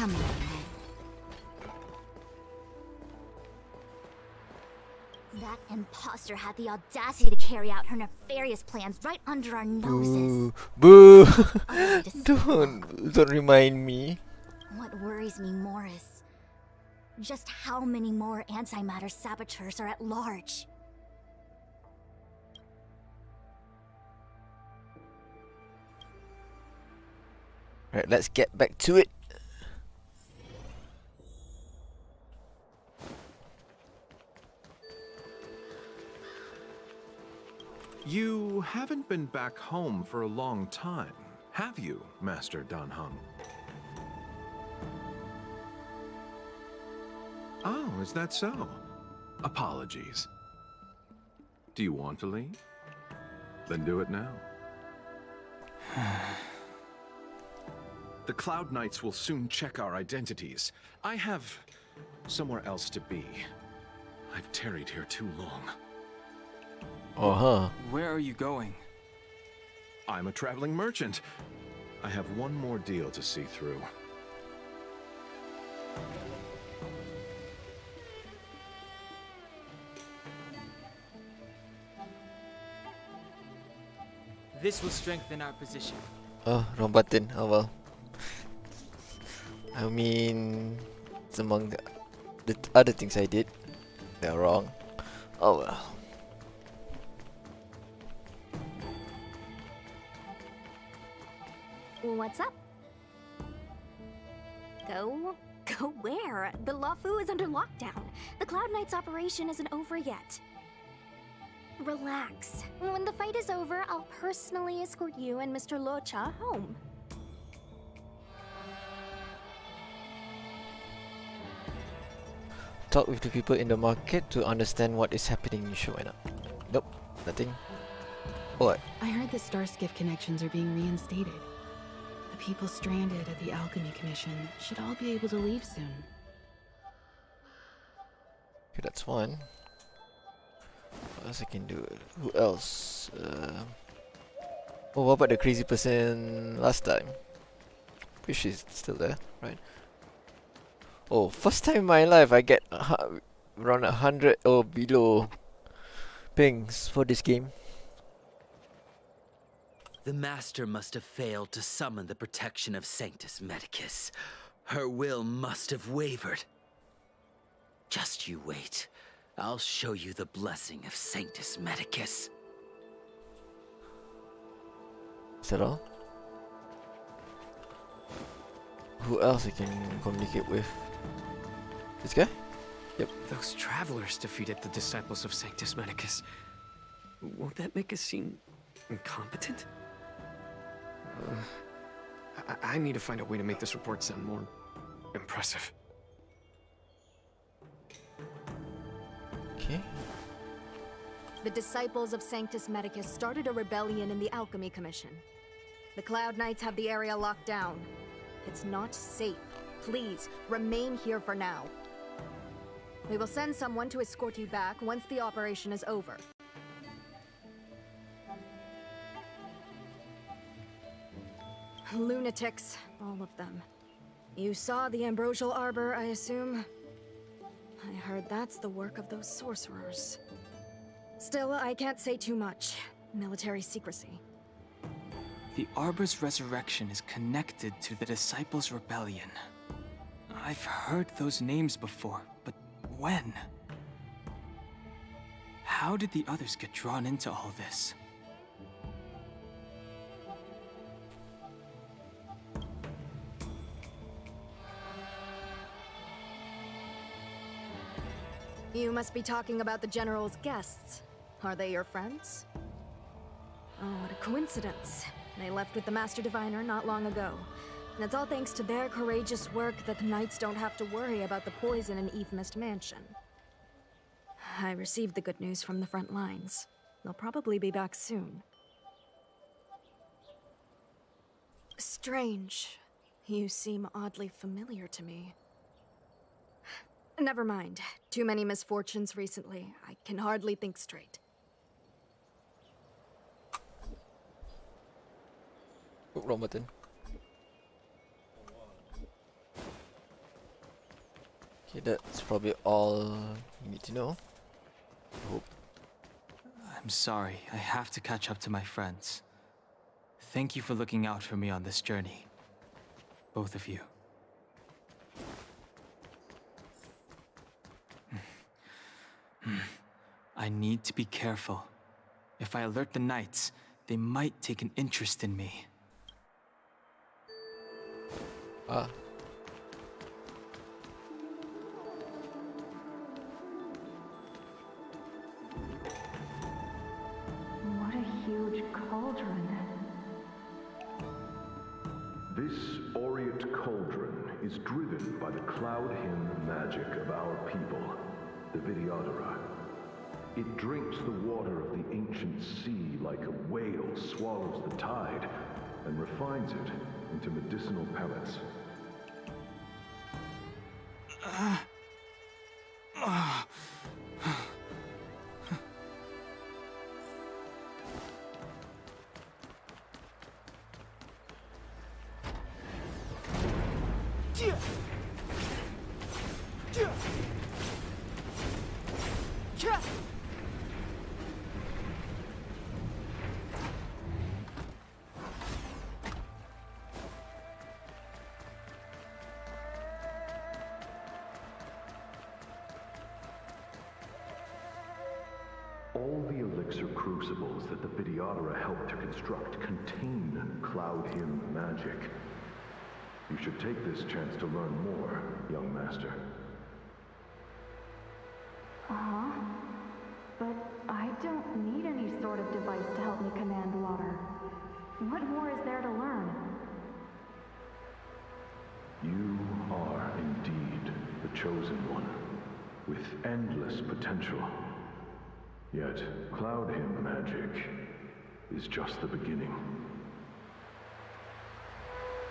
coming ahead. That imposter had the audacity to carry out her nefarious plans right under our noses. Boo! Utterly despicable. Don't remind me. What worries me more is just how many more antimatter saboteurs are at large. Right, let's get back to it. You haven't been back home for a long time, have you, Master Dan Heng? Oh, is that so? Apologies. Do you want to leave? Then do it now. The Cloud Knights will soon check our identities. I have somewhere else to be. I've tarried here too long. Where are you going? I'm a traveling merchant. I have one more deal to see through. This will strengthen our position. Oh, wrong button. Oh well. I mean, it's among the other things I did. They're wrong. Oh well. What's up? Go where? The Luofu is under lockdown. The Cloud Knights operation isn't over yet. Relax. When the fight is over, I'll personally escort you and Mr. Luocha home. Talk with the people in the market to understand what is happening in Shoena. Nope, nothing. What? I heard the Starskiff connections are being reinstated. The people stranded at the Alchemy Commission should all be able to leave soon. Okay, that's one. What else I can do? Who else? Oh, what about the crazy person last time? Pretty sure she's still there, right? Oh, first time in my life I get around 100 or below pings for this game. The Master must have failed to summon the protection of Sanctus Medicus. Her will must have wavered. Just you wait. I'll show you the blessing of Sanctus Medicus. Is that all? Who else I can communicate with? This guy? Yep. Those travelers defeated the disciples of Sanctus Medicus. Won't that make us seem incompetent? I need to find a way to make this report sound more impressive. Okay. The disciples of Sanctus Medicus started a rebellion in the Alchemy Commission. The Cloud Knights have the area locked down. It's not safe. Please, remain here for now. We will send someone to escort you back once the operation is over. Lunatics, all of them. You saw the Ambrosial Arbor, I assume? I heard that's the work of those sorcerers. Still, I can't say too much. Military secrecy. The Arbor's resurrection is connected to the Disciples' Rebellion. I've heard those names before, but when? How did the others get drawn into all this? You must be talking about the General's guests. Are they your friends? Oh, what a coincidence. They left with the Master Diviner not long ago. And it's all thanks to their courageous work that the Knights don't have to worry about the poison in Eve Mist Mansion. I received the good news from the front lines. They'll probably be back soon. Strange. You seem oddly familiar to me. Never mind. Too many misfortunes recently. I can hardly think straight. Oh, wrong button. Okay, that's probably all you need to know. Hope. I'm sorry, I have to catch up to my friends. Thank you for looking out for me on this journey. Both of you. I need to be careful. If I alert the knights, they might take an interest in me. Ah, What a huge cauldron. This aureate cauldron is driven by the cloud hymn magic of our people, the Vidyadhara. It drinks the water of the ancient sea like a whale swallows the tide, and refines it into medicinal pellets. All the elixir crucibles that the Vidyadhara helped to construct contain cloud hymn magic. You should take this chance to learn more, young master. Uh-huh. But I don't need any sort of device to help me command water. What more is there to learn? You are indeed the chosen one, with endless potential. Yet, cloud hymn magic is just the beginning.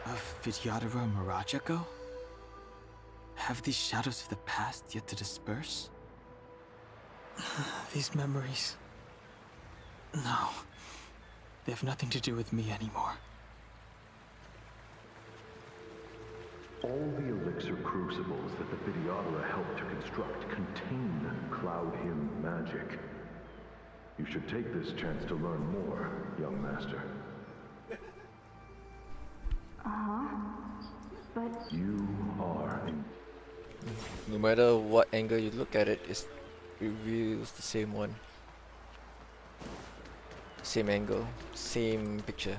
Of Vidyadhara Mirajago? Have these shadows of the past yet to disperse? These memories... No. They have nothing to do with me anymore. All the elixir crucibles that the Vidyadhara helped to construct contain cloud hymn magic. You should take this chance to learn more, young master. Uh-huh. But You are in... no matter what angle you look at it, it reveals the same one. Same angle, same picture.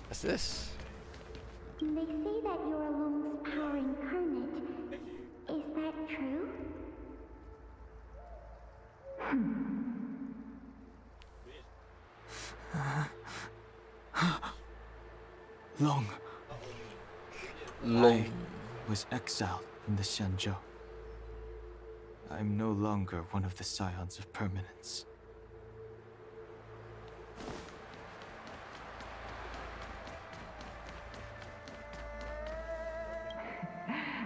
What's this? They say that you're Lung's power incarnate. Is that true? Long. Long. I was exiled from the Shenzhou. I'm no longer one of the Scions of Permanence.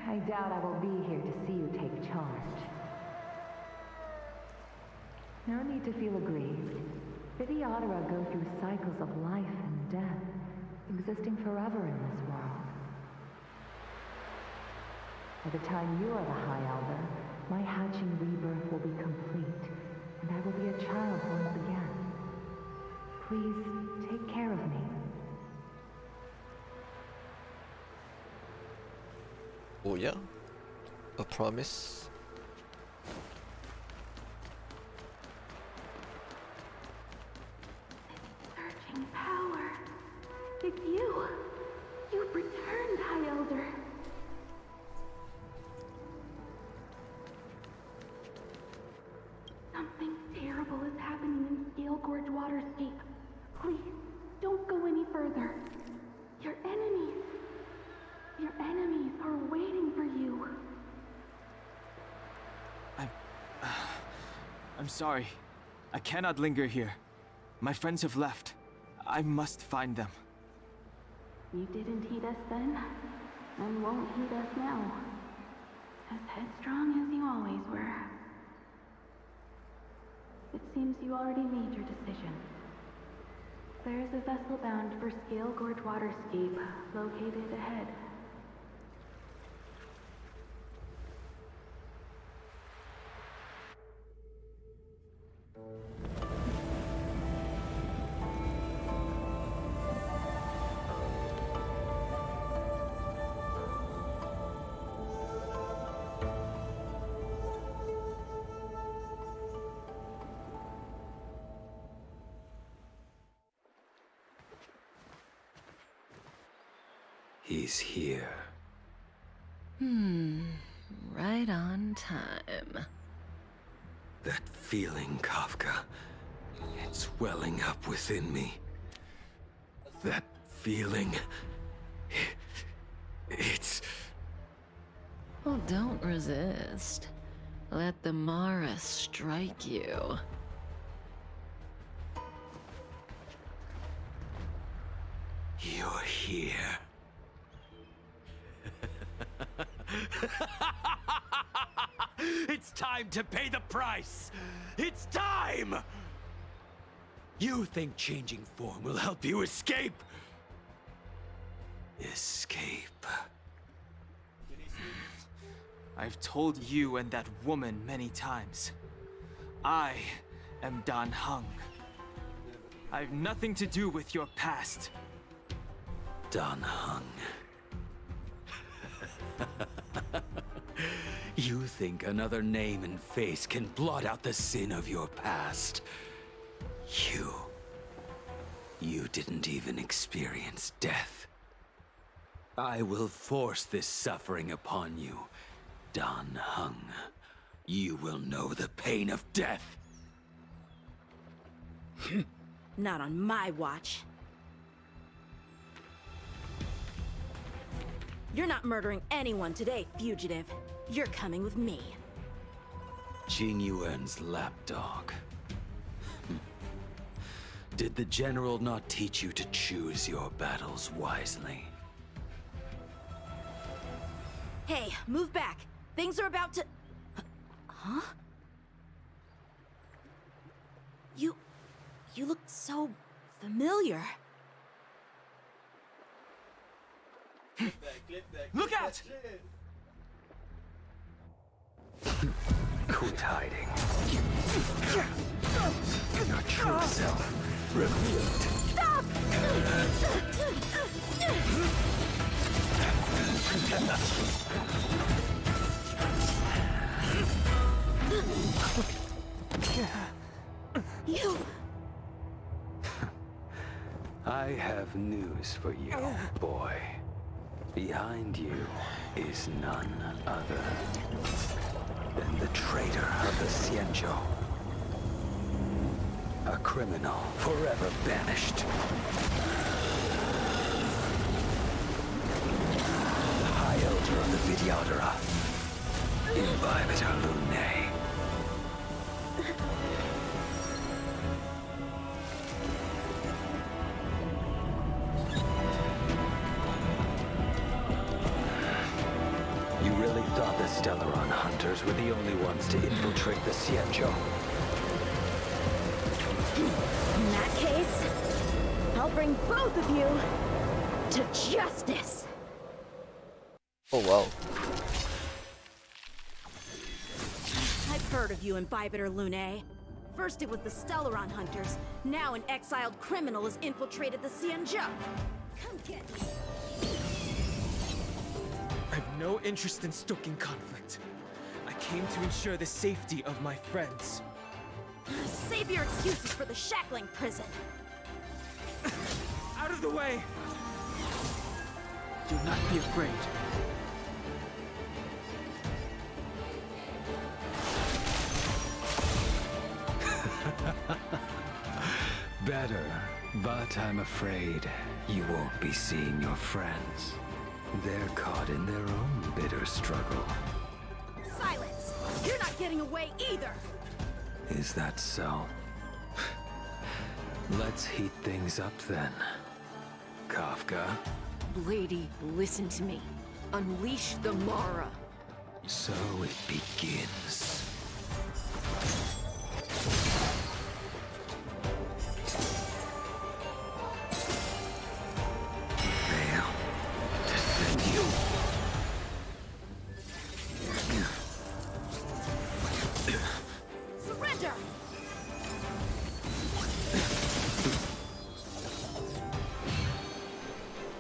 I doubt I will be here to see you take charge. No need to feel aggrieved. Vidyadhara go through cycles of life and death, existing forever in this world. By the time you are the High Elder, my hatching rebirth will be complete, and I will be a child once again. Please, take care of me. Oh yeah? A promise? Surging power. It's you. You've returned, High Elder. Something terrible is happening in Scale Gorge Waterscape. Please, don't go any further. Your enemies are waiting for you. I'm sorry. I cannot linger here. My friends have left. I must find them. You didn't heed us then, and won't heed us now. As headstrong as you always were. It seems you already made your decision. There's a vessel bound for Scale Gorge Waterscape, located ahead. He's here. Right on time. That feeling, Kafka. It's welling up within me. That feeling. It's... Well, don't resist. Let the Mara strike you. You're here. It's time to pay the price! It's time! You think changing form will help you escape? Escape. I've told you and that woman many times. I am Dan Heng. I've nothing to do with your past. Dan Heng. You think another name and face can blot out the sin of your past? You didn't even experience death. I will force this suffering upon you, Dan Heng. You will know the pain of death. Not on my watch. You're not murdering anyone today, fugitive. You're coming with me. Jing Yuan's lapdog. Did the general not teach you to choose your battles wisely? Hey, move back. Things are about to... Huh? You look so familiar. Look out! Quit hiding. Your true self revealed. Stop! You... I have news for you, boy. Behind you is none other than the traitor of the Xianzhou. A criminal forever banished. The High Elder of the Vidyadhara. Imbibitor Lunae. You really thought the Stellaron hunters were the only ones to infiltrate the Xianzhou? In that case, I'll bring both of you to justice. Oh wow. I've heard of you, Imbibitor Lunae. First it was the Stellaron hunters, now an exiled criminal has infiltrated the Xianzhou. Come get me. I've no interest in stoking conflict. I came to ensure the safety of my friends. Save your excuses for the shackling prison. Out of the way! Do not be afraid. Better, but I'm afraid you won't be seeing your friends. They're caught in their own bitter struggle. Silence! You're not getting away either! Is that so? Let's heat things up then. Kafka? Lady, listen to me. Unleash the Mara. So it begins. Surrender!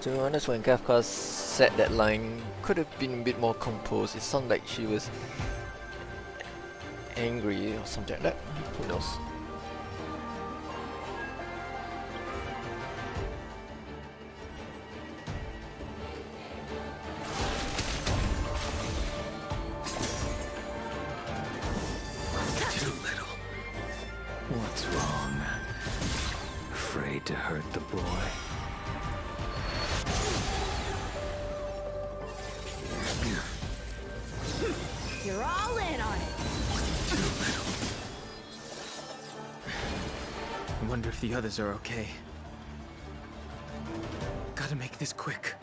To be honest, when Kafka said that line, could have been a bit more composed. It sounded like she was angry or something like that. Who knows? Too little. What's wrong? Afraid to hurt the boy? You're all in on it. I wonder if the others are okay. Gotta make this quick.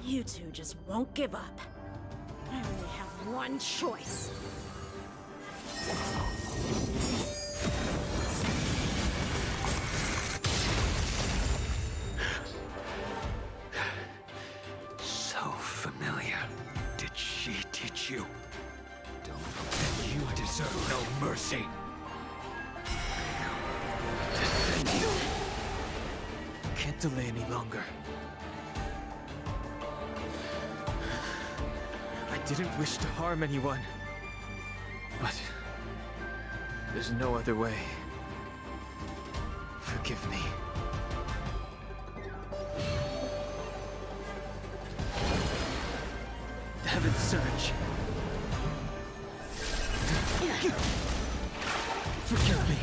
You two just won't give up. I only have one choice. So familiar. Did she teach you? Don't forget you deserve no mercy. Defend you. Can't delay any longer. I didn't wish to harm anyone. But there's no other way. Forgive me. Heaven's Surge. Forgive me.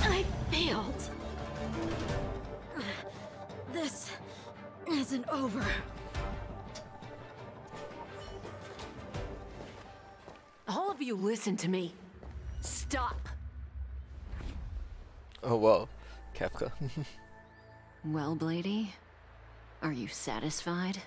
I failed. This isn't over. All of you listen to me. Stop. Oh wow, Kafka. Well, Blady, are you satisfied?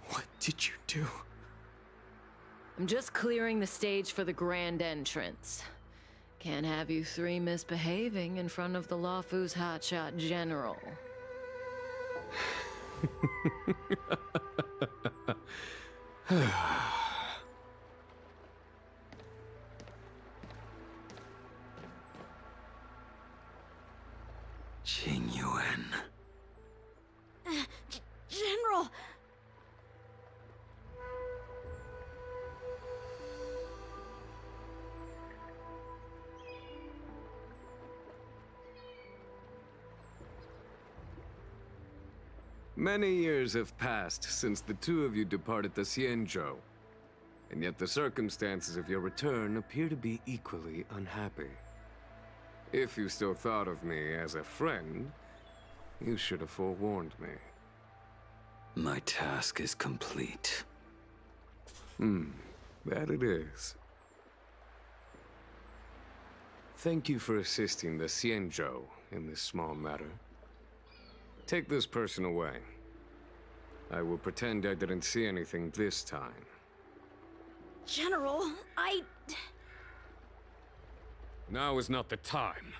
What did you do? I'm just clearing the stage for the grand entrance. Can't have you three misbehaving in front of the Lawfu's hotshot general. Qing Yuan. General! Many years have passed since the two of you departed the Xianzhou, and yet the circumstances of your return appear to be equally unhappy. If you still thought of me as a friend, you should have forewarned me. My task is complete. That it is. Thank you for assisting the Xianzhou in this small matter. Take this person away. I will pretend I didn't see anything this time. General, Now is not the time.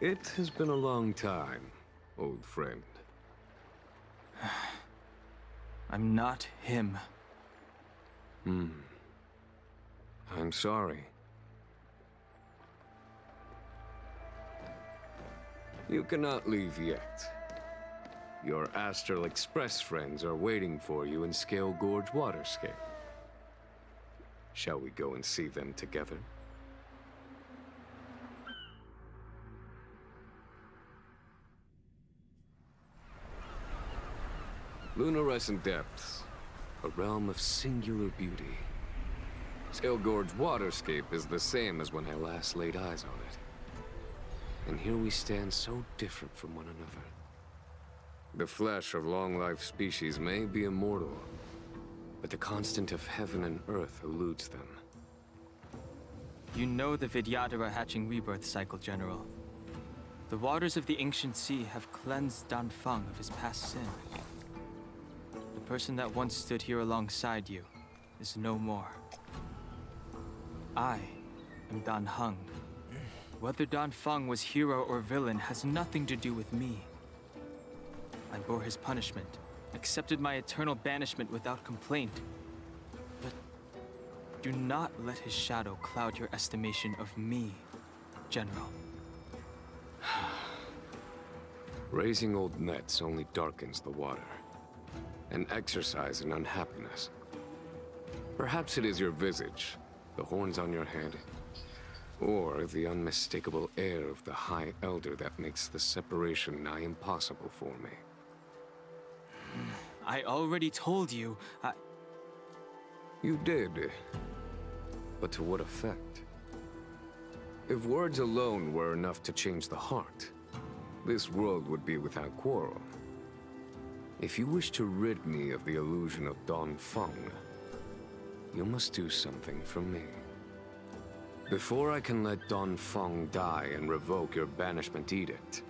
It has been a long time, old friend. I'm not him. I'm sorry. You cannot leave yet. Your Astral Express friends are waiting for you in Scale Gorge Waterscape. Shall we go and see them together? Lunarescent Depths. a realm of singular beauty. Skelgorge's waterscape is the same as when I last laid eyes on it. And here we stand so different from one another. The flesh of long-life species may be immortal, but the constant of heaven and earth eludes them. You know the Vidyadhara hatching rebirth cycle, General. The waters of the ancient sea have cleansed Dan Feng of his past sin. The person that once stood here alongside you is no more. I am Dan Heng. Whether Dan Feng was hero or villain has nothing to do with me. I bore his punishment, accepted my eternal banishment without complaint. But do not let his shadow cloud your estimation of me, General. Raising old nets only darkens the water, an exercise in unhappiness. Perhaps it is your visage, the horns on your head, or the unmistakable air of the High Elder that makes the separation nigh impossible for me. I already told you, You did. But to what effect? If words alone were enough to change the heart, this world would be without quarrel. If you wish to rid me of the illusion of Dan Feng, you must do something for me. Before I can let Dan Feng die and revoke your banishment edict,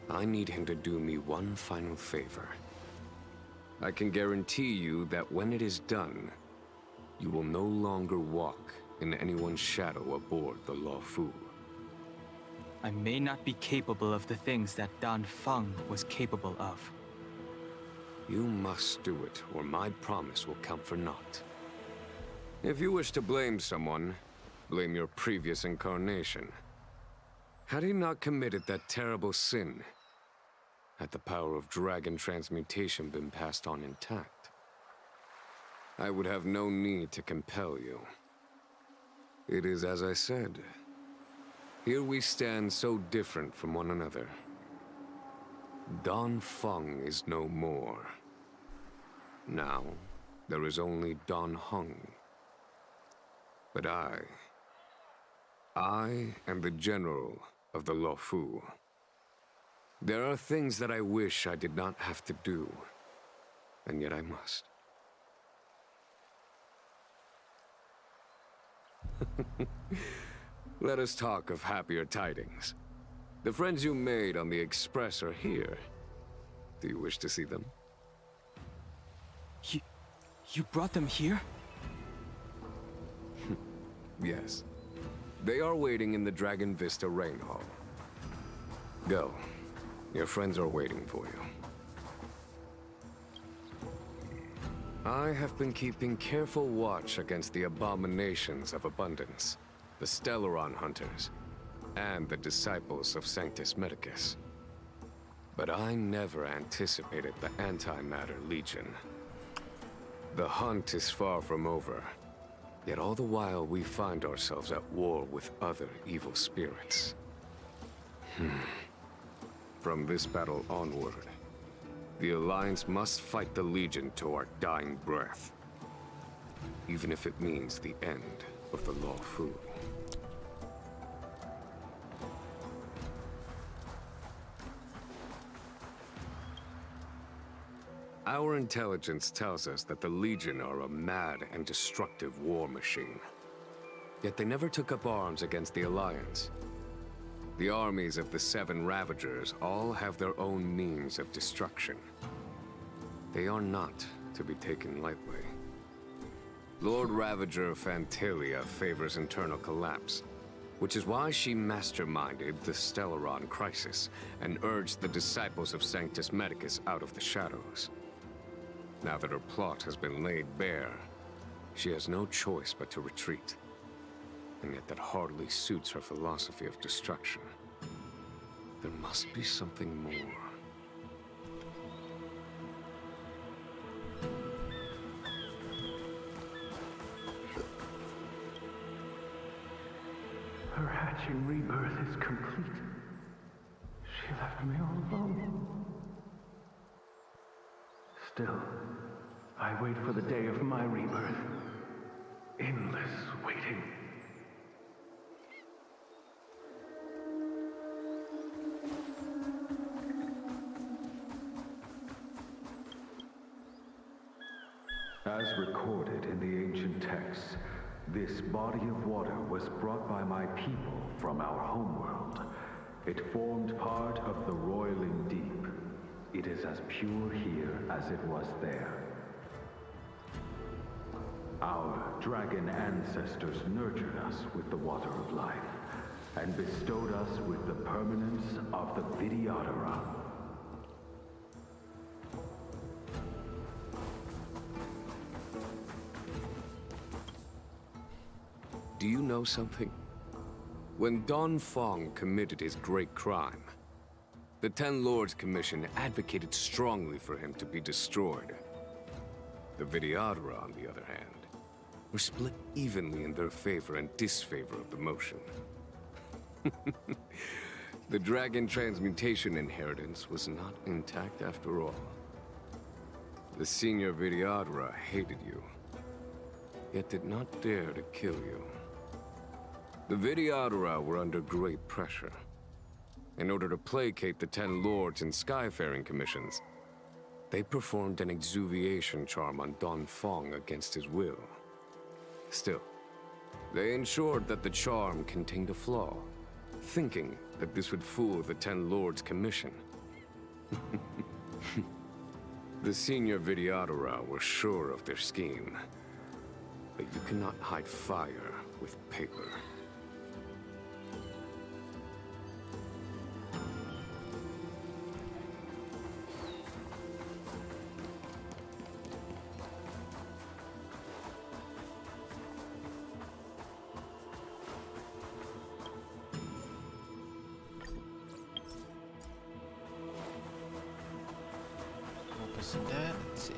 I need him to do me one final favor. I can guarantee you that when it is done, you will no longer walk in anyone's shadow aboard the Luofu. I may not be capable of the things that Dan Feng was capable of. You must do it, or my promise will count for naught. If you wish to blame someone, blame your previous incarnation. Had he not committed that terrible sin, had the power of dragon transmutation been passed on intact, I would have no need to compel you. It is as I said. Here we stand so different from one another. Dan Feng is no more. Now, there is only Dan Heng. But I am the general of the Luofu. There are things that I wish I did not have to do, and yet I must. Let us talk of happier tidings. The friends you made on the Express are here. Do you wish to see them? You brought them here? Yes. They are waiting in the Dragon Vista Rain Hall. Go. Your friends are waiting for you. I have been keeping careful watch against the abominations of abundance, the Stellaron Hunters, and the disciples of Sanctus Medicus. But I never anticipated the Antimatter Legion. The hunt is far from over, yet all the while we find ourselves at war with other evil spirits. From this battle onward, the Alliance must fight the Legion to our dying breath, even if it means the end of the Luofu. Our intelligence tells us that the Legion are a mad and destructive war machine. Yet they never took up arms against the Alliance. The armies of the Seven Ravagers all have their own means of destruction. They are not to be taken lightly. Lord Ravager Fantalia favors internal collapse, which is why she masterminded the Stellaron crisis and urged the disciples of Sanctus Medicus out of the shadows. Now that her plot has been laid bare, she has no choice but to retreat. And yet that hardly suits her philosophy of destruction. There must be something more. Her hatching rebirth is complete. She left me all alone. Still, I wait for the day of my rebirth. Endless waiting. As recorded in the ancient texts, this body of water was brought by my people from our homeworld. It formed part of the roiling deep. It is as pure here as it was there. Our dragon ancestors nurtured us with the water of life, and bestowed us with the permanence of the Vidyadhara. Do you know something? When Don Fong committed his great crime, the Ten Lords Commission advocated strongly for him to be destroyed. The Vidyadhara, on the other hand, were split evenly in their favor and disfavor of the motion. The dragon transmutation inheritance was not intact after all. The senior Vidyadhara hated you, yet did not dare to kill you. The Vidyadhara were under great pressure. In order to placate the Ten Lords and Skyfaring Commissions, they performed an exuviation charm on Don Fong against his will. Still, they ensured that the charm contained a flaw, thinking that this would fool the Ten Lords Commission. The senior Vidyadhara were sure of their scheme, but you cannot hide fire with paper. That, let's see.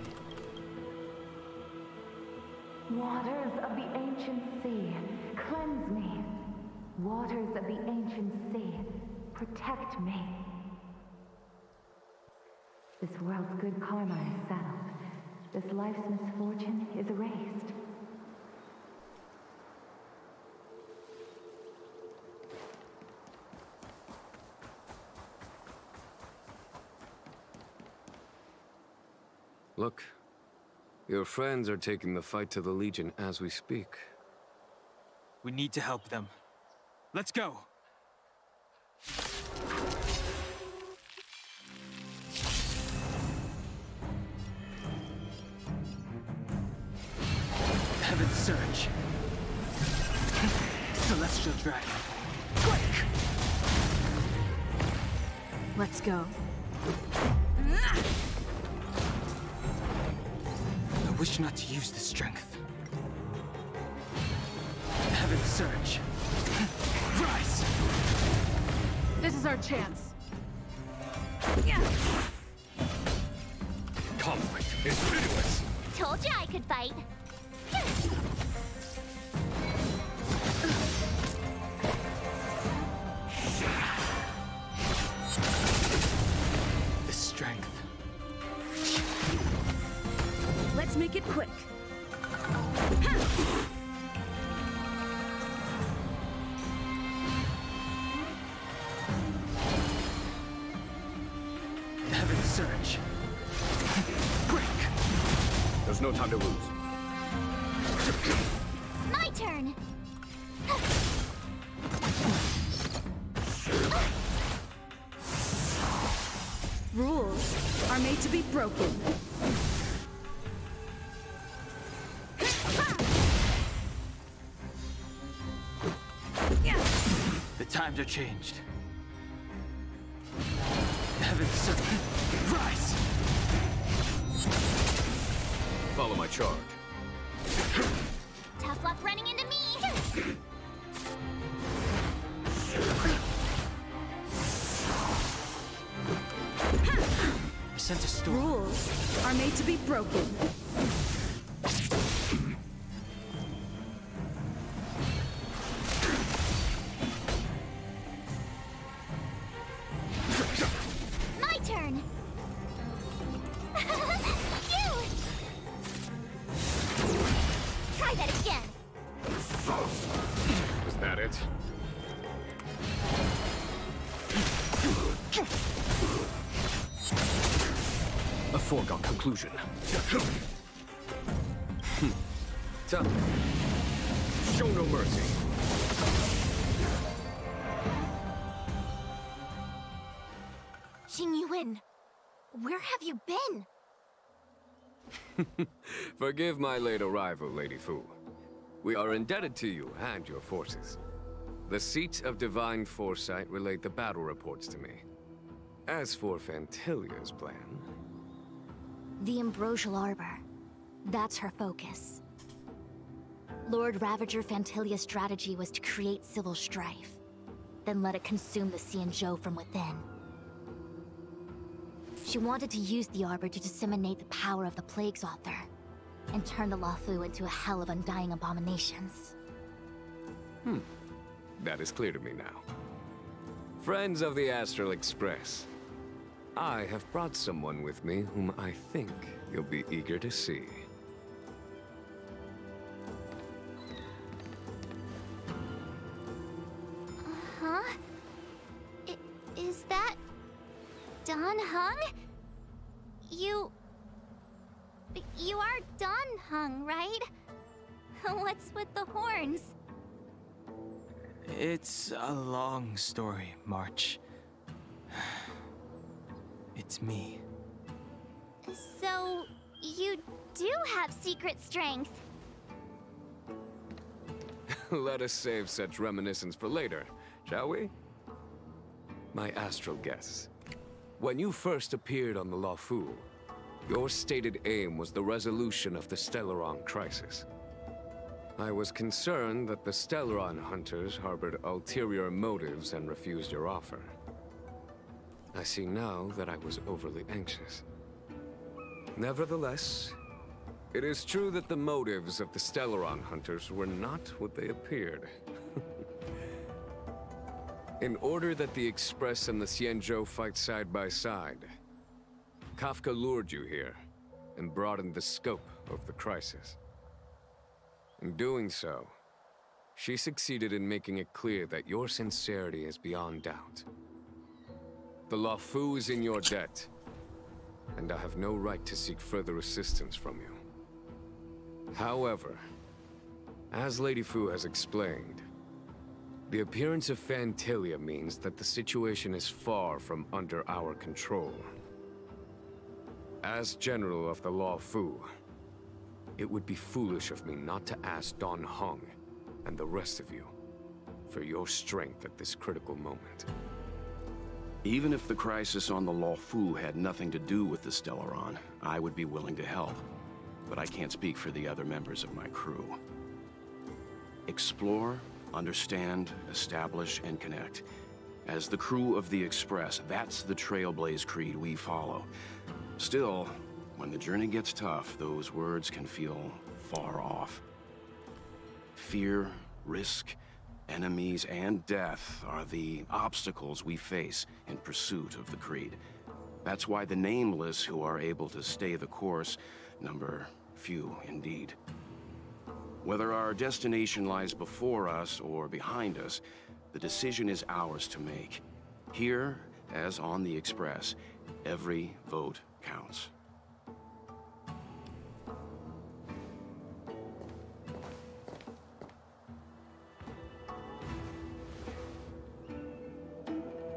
Waters of the ancient sea, cleanse me. Waters of the ancient sea, protect me. This world's good karma is settled. This life's misfortune is erased. Look, your friends are taking the fight to the Legion as we speak. We need to help them. Let's go! Heaven's Surge. Celestial Dragon. Quick! Let's go. I wish not to use this strength. Heaven's Surge. Rise! This is our chance. Conflict is pitiless! Told you I could fight. The strength. Let's make it quick. Heaven's Surge. Quick! There's no time to lose. My turn. Rules are made to be broken. The times are changed. Heaven's Surge. Rise! Follow my charge. Tough luck running into me. I sent a storm. Rules are made to be broken. My turn. Phew! foregone conclusion. Tell me. Show no mercy. Jing Yuan, where have you been? Forgive my late arrival, Lady Fu. We are indebted to you and your forces. The Seat of Divine Foresight relayed the battle reports to me. As for Fantilia's plan... The Ambrosial Arbor. That's her focus. Lord Ravager Fantilia's strategy was to create civil strife, then let it consume the Xianzhou from within. She wanted to use the Arbor to disseminate the power of the Plague's Author, and turn the Luofu into a hell of undying abominations. That is clear to me now. Friends of the Astral Express, I have brought someone with me whom I think you'll be eager to see. Huh? Is that... Don Hung? You are Don Hung, right? What's with the horns? It's a long story, March. It's me. So, you do have secret strength. Let us save such reminiscence for later, shall we? My astral guests. When you first appeared on the Luofu, your stated aim was the resolution of the Stellaron crisis. I was concerned that the Stellaron hunters harbored ulterior motives and refused your offer. I see now that I was overly anxious. Nevertheless, it is true that the motives of the Stellaron hunters were not what they appeared. In order that the Express and the Xianzhou fight side by side, Kafka lured you here and broadened the scope of the crisis. In doing so, she succeeded in making it clear that your sincerity is beyond doubt. The Luofu is in your debt, and I have no right to seek further assistance from you. However, as Lady Fu has explained, the appearance of Fantilia means that the situation is far from under our control. As General of the Luofu, it would be foolish of me not to ask Don Hung and the rest of you for your strength at this critical moment. Even if the crisis on the Luofu had nothing to do with the Stellaron, I would be willing to help. But I can't speak for the other members of my crew. Explore, understand, establish, and connect. As the crew of the Express, that's the Trailblaze creed we follow. Still, when the journey gets tough, those words can feel far off. Fear, risk, enemies, and death are the obstacles we face in pursuit of the creed. That's why the nameless who are able to stay the course number few indeed. Whether our destination lies before us or behind us, the decision is ours to make. Here, as on the Express, every vote counts.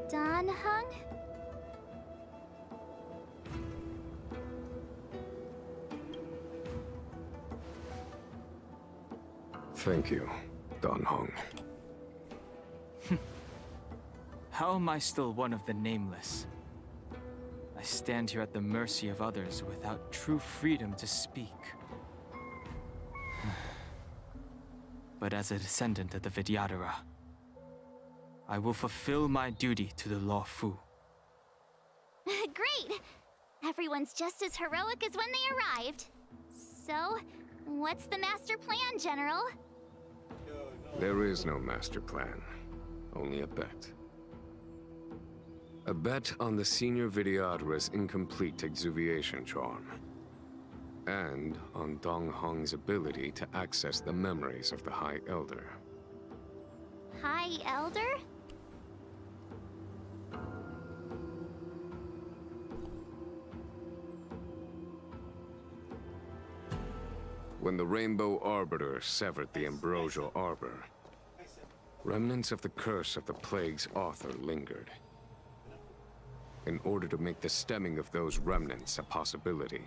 Don Hung? Thank you, Don Hung. How am I still one of the nameless? I stand here at the mercy of others without true freedom to speak. But as a descendant of the Vidyadhara, I will fulfill my duty to the Luofu. Great! Everyone's just as heroic as when they arrived. So, what's the master plan, General? There is no master plan, only a bet. A bet on the Senior Vidyadhara's incomplete exuviation charm. And on Dong Hong's ability to access the memories of the High Elder. High Elder? when the Rainbow Arbiter severed the Ambrosial Arbor, remnants of the curse of the plague's author lingered. In order to make the stemming of those remnants a possibility,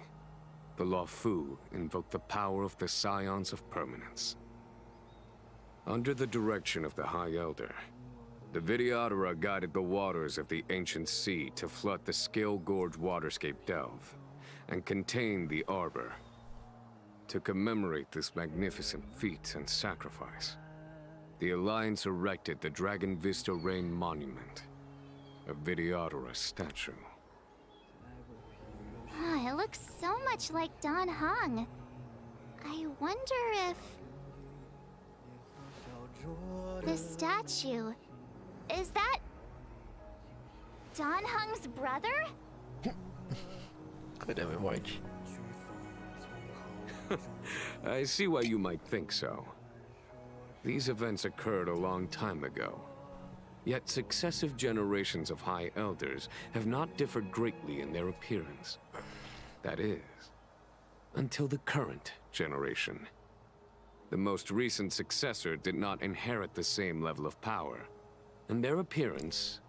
the Luofu invoked the power of the Scions of Permanence. Under the direction of the High Elder, the Videodora guided the waters of the ancient sea to flood the Scale Gorge waterscape delve and contain the Arbor. To commemorate this magnificent feat and sacrifice, the Alliance erected the Dragon Vista Rain Monument, a Videodora statue. Ah, it looks so much like Don Hung. I wonder if... the statue... is that... Don Hung's brother? God damn it, Marge. I see why you might think so. These events occurred a long time ago. Yet successive generations of High Elders have not differed greatly in their appearance. That is, until the current generation. The most recent successor did not inherit the same level of power, and their appearance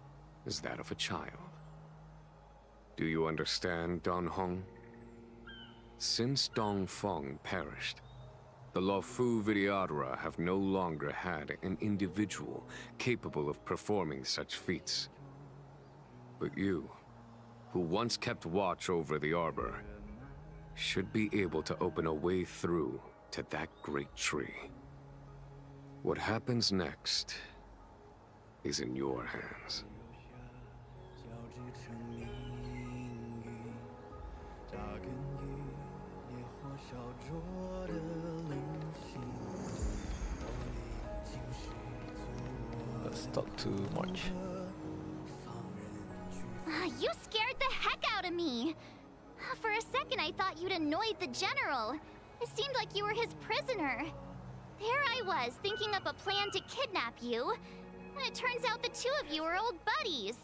is that of a child. Do you understand, Don Hong? Since Dong Feng perished, the Luofu Videodora have no longer had an individual capable of performing such feats. But you, who once kept watch over the Arbor, should be able to open a way through to that great tree. What happens next is in your hands. Let's talk to March. You scared the heck out of me! For a second I thought you'd annoyed the General. It seemed like you were his prisoner. There I was, thinking up a plan to kidnap you. And it turns out the two of you are old buddies.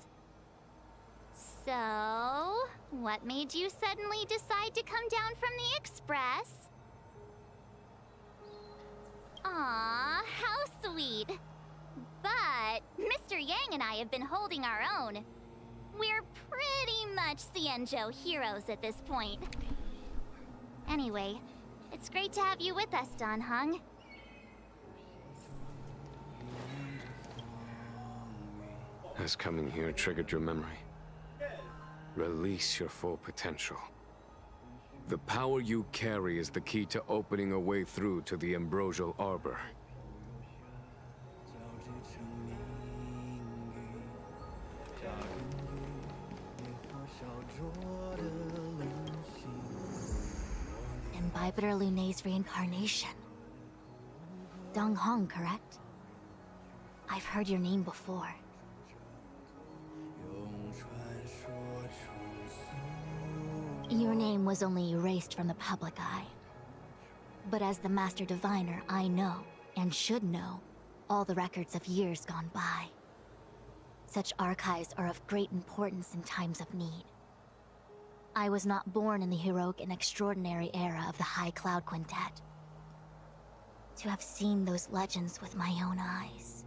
So, what made you suddenly decide to come down from the Express? Aw, how sweet. But Mr. Yang and I have been holding our own. We're pretty much Xianzhou heroes at this point. Anyway, it's great to have you with us, Don Hung. Has coming here triggered your memory? Release your full potential. The power you carry is the key to opening a way through to the Ambrosial Arbor. Imbibitor Lunay's reincarnation. Dong Hong, correct? I've heard your name before. Your name was only erased from the public eye. But as the Master Diviner, I know, and should know, all the records of years gone by. Such archives are of great importance in times of need. I was not born in the heroic and extraordinary era of the High Cloud Quintet. To have seen those legends with my own eyes.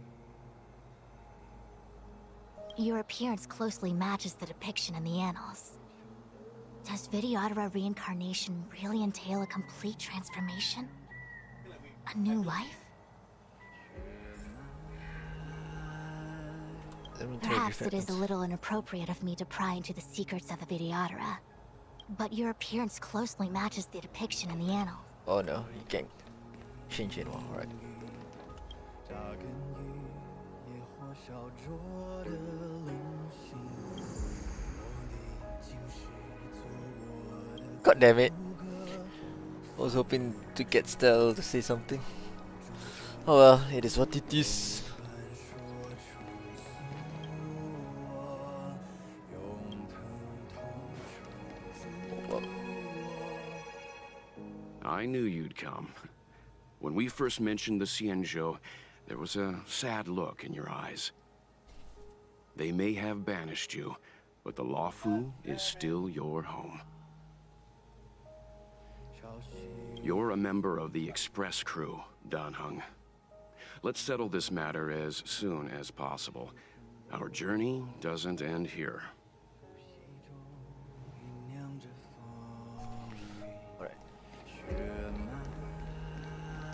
Your appearance closely matches the depiction in the annals. Does Videodora reincarnation really entail a complete transformation? A new life? Perhaps it is a little inappropriate of me to pry into the secrets of the Videodora, but your appearance closely matches the depiction in the annals. Oh no, you can't change it. Alright. God damn it. I was hoping to get Stell to say something. Oh well, it is what it is. I knew you'd come. When we first mentioned the Xianzhou, there was a sad look in your eyes. They may have banished you, but the Luofu is still your home. You're a member of the Express crew, Dan Heng. Let's settle this matter as soon as possible. Our journey doesn't end here. Alright.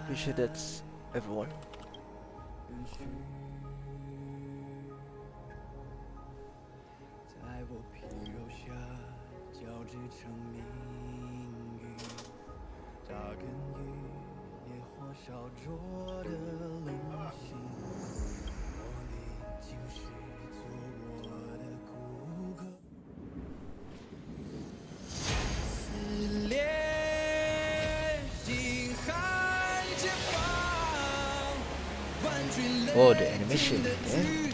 Pretty sure that's everyone. Oh, the animation, yeah.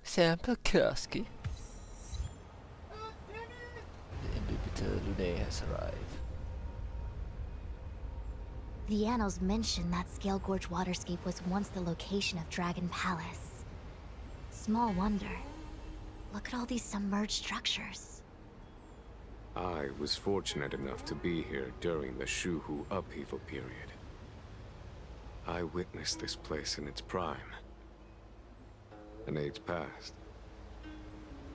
Sample Kurski. The Indubitor Lunae has arrived. The annals mention that Scale Gorge waterscape was once the location of Dragon Palace. Small wonder. Look at all these submerged structures. I was fortunate enough to be here during the Shuhu upheaval period. I witnessed this place in its prime. An age passed.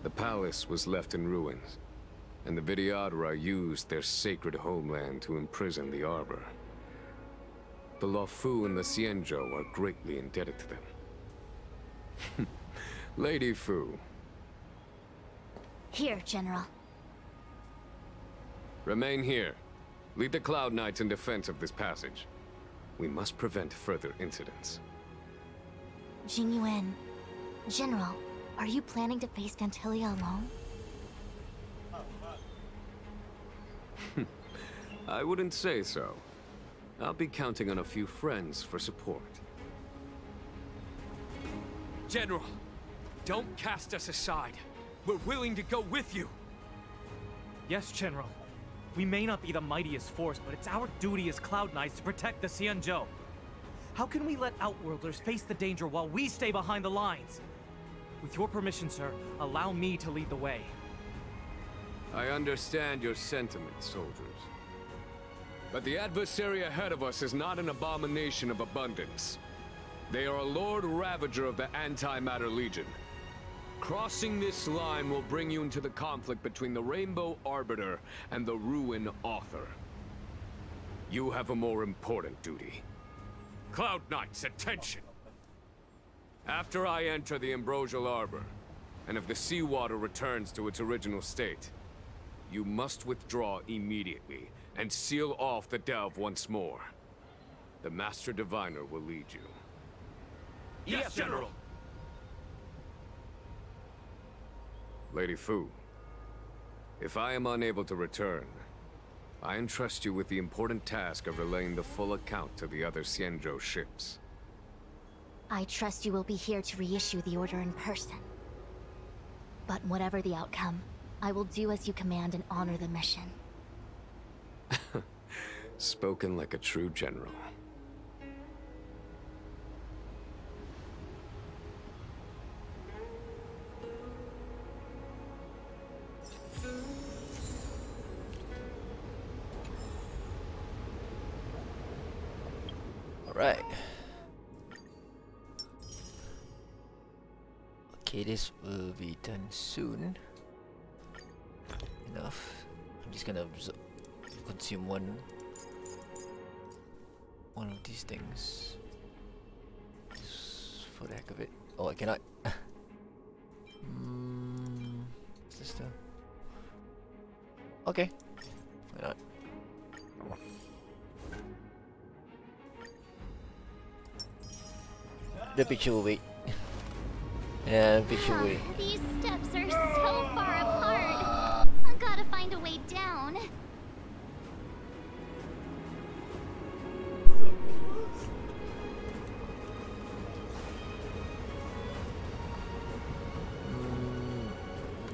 The palace was left in ruins, and the Vidyadhara used their sacred homeland to imprison the Arbor. The Luofu and the Xianzhou are greatly indebted to them. Lady Fu. Here, General. Remain here. Lead the Cloud Knights in defense of this passage. We must prevent further incidents. Jingyuan. General, are you planning to face Fantilia alone? I wouldn't say so. I'll be counting on a few friends for support. General, don't cast us aside. We're willing to go with you. Yes, General. We may not be the mightiest force, but it's our duty as Cloud Knights to protect the Xianzhou. How can we let Outworlders face the danger while we stay behind the lines? With your permission, sir, allow me to lead the way. I understand your sentiments, soldiers. But the adversary ahead of us is not an abomination of abundance. They are a Lord Ravager of the Antimatter Legion. Crossing this line will bring you into the conflict between the Rainbow Arbiter and the Ruin Author. You have a more important duty. Cloud Knights, attention! After I enter the Ambrosial Arbor, and if the seawater returns to its original state, you must withdraw immediately and seal off the delve once more. The Master Diviner will lead you. Yes, General! Lady Fu, if I am unable to return, I entrust you with the important task of relaying the full account to the other Xianzhou ships. I trust you will be here to reissue the order in person. But whatever the outcome, I will do as you command and honor the mission. Spoken like a true general. Alright. Okay, this will be done soon. Enough. I'm just gonna consume one of these things. Just for the heck of it. Oh, I cannot. What's this stuff? Okay. Why not? The picture will wait. Yeah, the picture will wait. These steps are so far apart. I've gotta find a way down.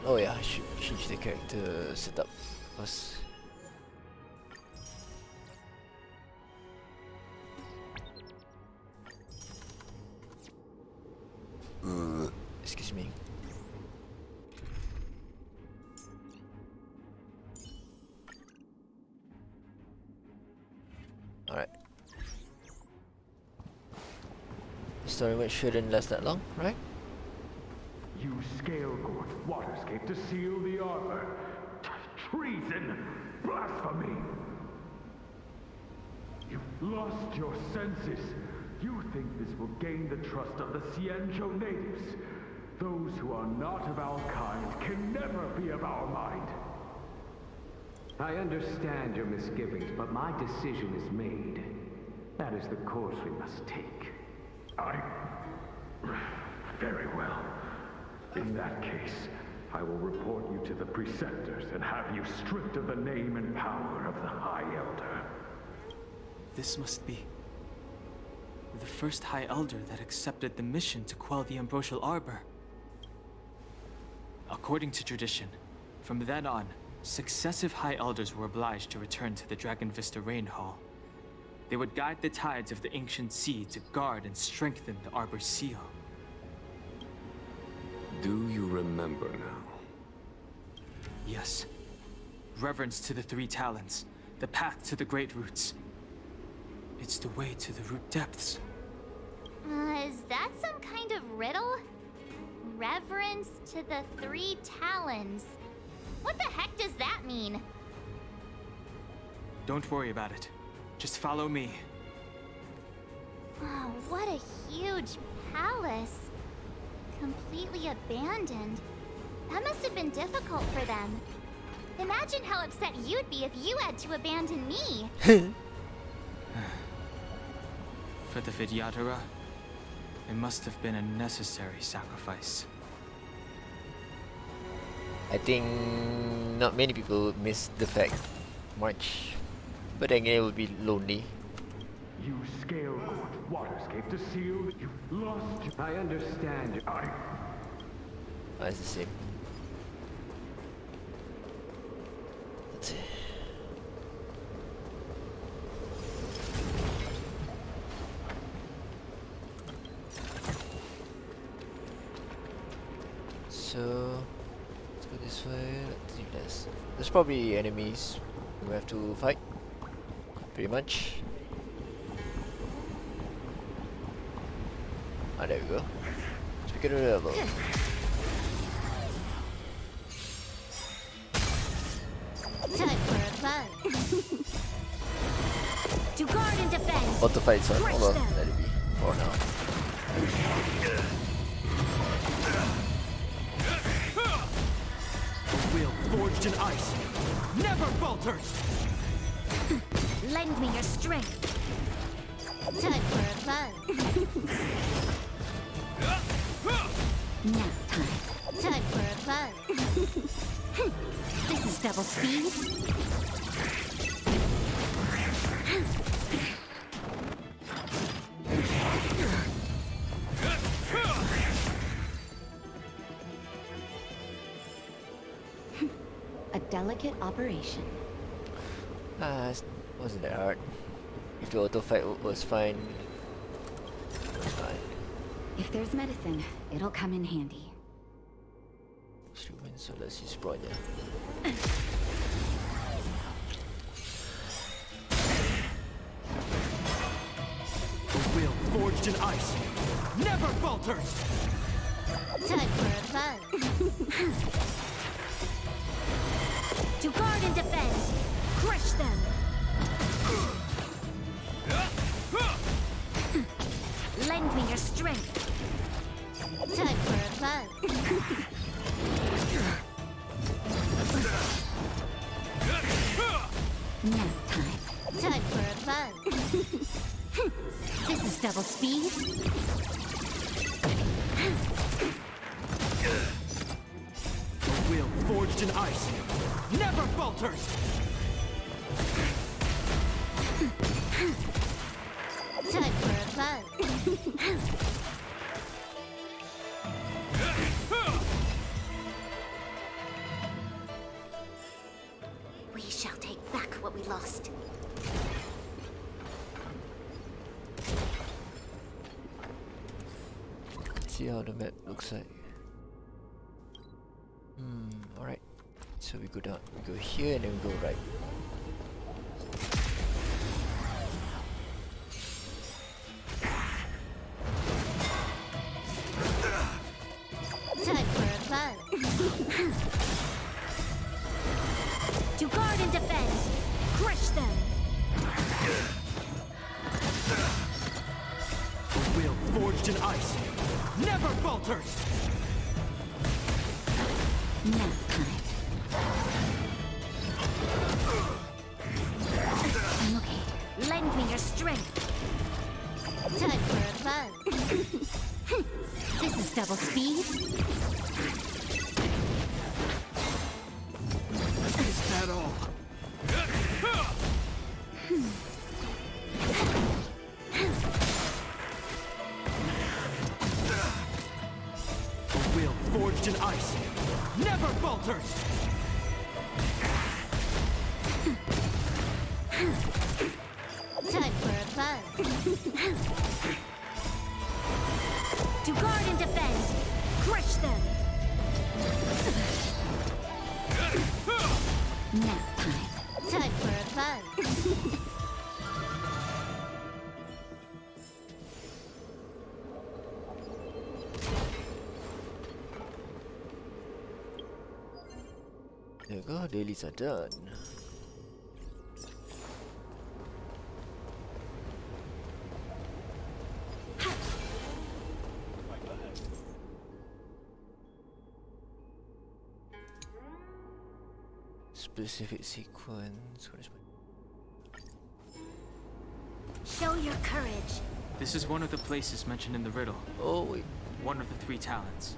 Oh yeah, I should change the character setup first. Excuse me. Alright. Story mode shouldn't last that long, right? You scale-gorge waterscape to seal the arbor. Treason! Blasphemy! You've lost your senses. You think this will gain the trust of the Xianzhou natives. Those who are not of our kind can never be of our mind. I understand your misgivings, but my decision is made. That is the course we must take. Very well. In that case, I will report you to the Preceptors and have you stripped of the name and power of the High Elder. This must be the first High Elder that accepted the mission to quell the Ambrosial Arbor. According to tradition, from then on, successive High Elders were obliged to return to the Dragon Vista Rain Hall. They would guide the tides of the ancient sea to guard and strengthen the Arbor's seal. Do you remember now? Yes. Reverence to the Three Talons, the path to the Great Roots. It's the way to the root depths. Is that some kind of riddle? Reverence to the Three Talons. What the heck does that mean? Don't worry about it. Just follow me. Oh, what a huge palace. Completely abandoned. That must have been difficult for them. Imagine how upset you'd be if you had to abandon me. For the Vidyadhara, it must have been a necessary sacrifice. I think not many people miss the fact much, but then it would be lonely. You scale-gorge waterscape to seal. You've lost. I understand. It's the same. Let's see. So let's go this way. Let's see, there's probably enemies we have to fight. Pretty much. Ah, there we go. Speaking of the level. Time for a buzz. To guard and defend. Auto fights on. Hold on, let it be for now. A wheel forged in ice never falters. Lend me your strength. Time for a buzz. Nap time. Time for a buzz. This is double speed. A delicate operation. It wasn't that hard. If the auto fight was fine, it was fine. If there's medicine, it'll come in handy. Human, so let's use Bronya. A wheel forged in ice never falters. Time for a buzz. To guard and defend. Crush them. Lend me your strength. Time for a buzz. Nap time. Time for a buzz. This is double speed. in ice never falters! Time for a buzz. We shall take back what we lost. Let's see how the map looks like. Alright. So we go down, we go here and then we go right. Time for a buzz. To guard and defend. Crush them. The will forged in ice never falters! Nap time. I'm okay. Lend me your strength. Time for a buzz. This is double speed. Is that all? The will forged in ice never falters! Time for a buzz. To guard and defend. Crush them. Nap time. Time for a buzz. There you go, dailies are done. Specific sequence. What is Show your courage. This is one of the places mentioned in the riddle. Oh wait. One of the 3 talents.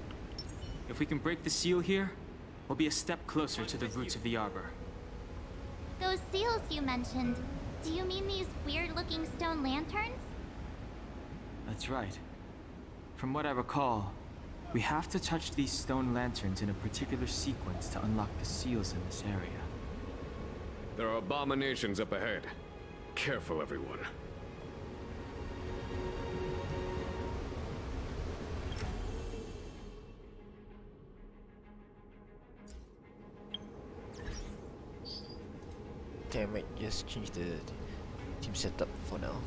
If we can break the seal here, we'll be a step closer to the roots of the arbor. Those seals you mentioned, do you mean these weird-looking stone lanterns? That's right. From what I recall, we have to touch these stone lanterns in a particular sequence to unlock the seals in this area. There are abominations up ahead. Careful, everyone. Okay, I might just change the team setup for now.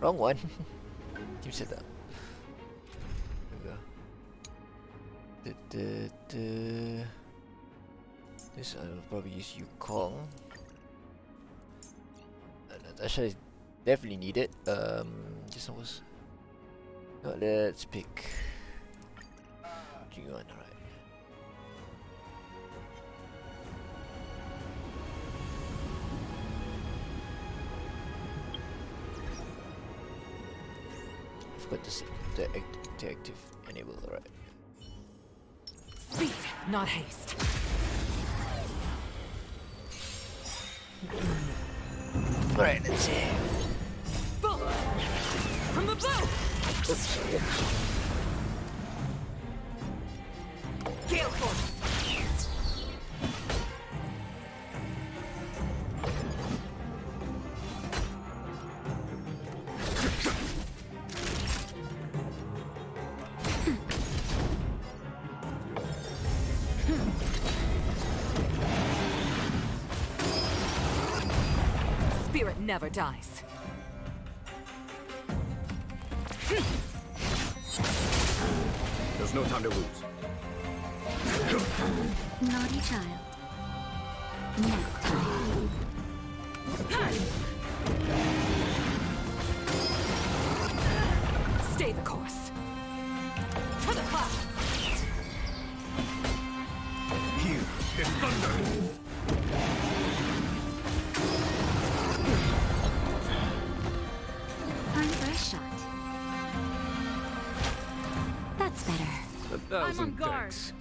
Wrong one. Team setup. There we go. This I'll probably use Yukong. Natasha is definitely needed. Just was. No, let's pick G1. Alright. But the active enable, alright. Speed, not haste. Alright, let's see. Boom! From the bow! Gale force! Spirit never dies. There's no time to lose. Naughty child. Nap time. Stay the course. To the clouds. Here is thunder. Time for a shot. That's better. 1,000 thanks.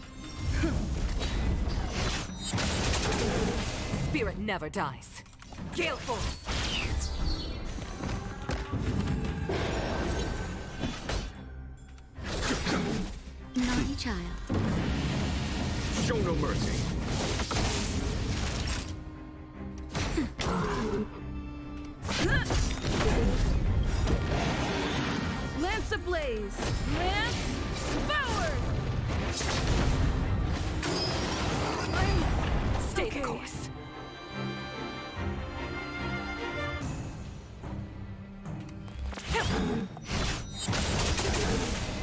Spirit never dies. Gale Force! Naughty child. Show no mercy. Lance ablaze! Lance forward! Stay the course.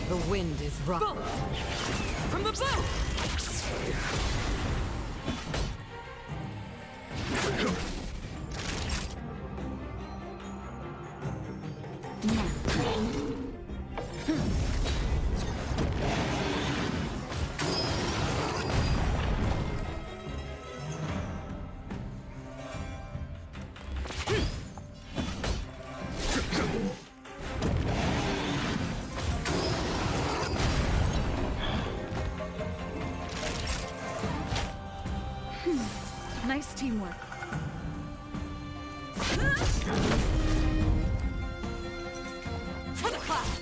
The wind is rough. From the bow! Nice teamwork. To the clouds!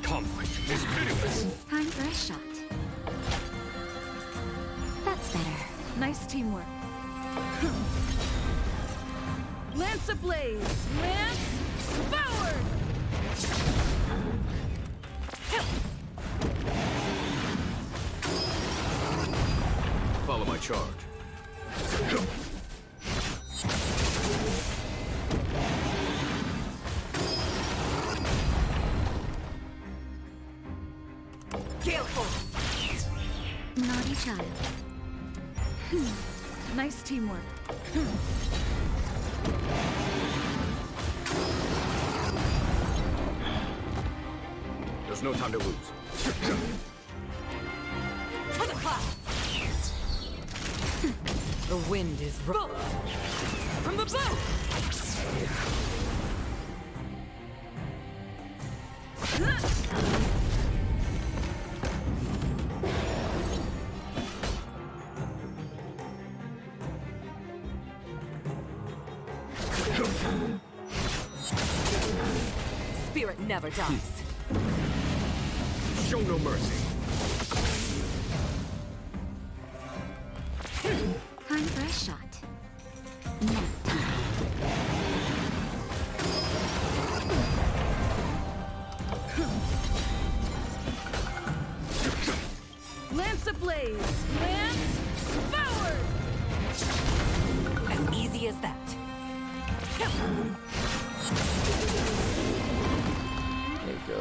Conflict is pitiless. Time for a shot. That's better. Nice teamwork. Lance ablaze! Lance forward! Follow my charge. Gale Force! Naughty child. Nice teamwork. There's no time to lose. To the clouds! The wind is rough. From the bow! Spirit never dies. Show no mercy. Time for a shot. Lance ablaze! Lance forward! As easy as that. There you go.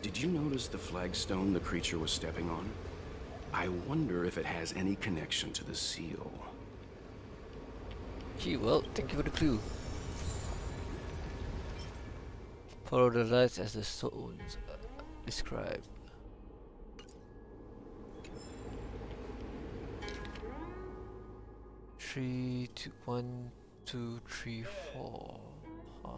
Did you notice the flagstone the creature was stepping on? I wonder if it has any connection to the seal. Gee, well, thank you for the clue. Follow the lights as the stones describe. Three, two, 1, 2, 3, 4. Huh.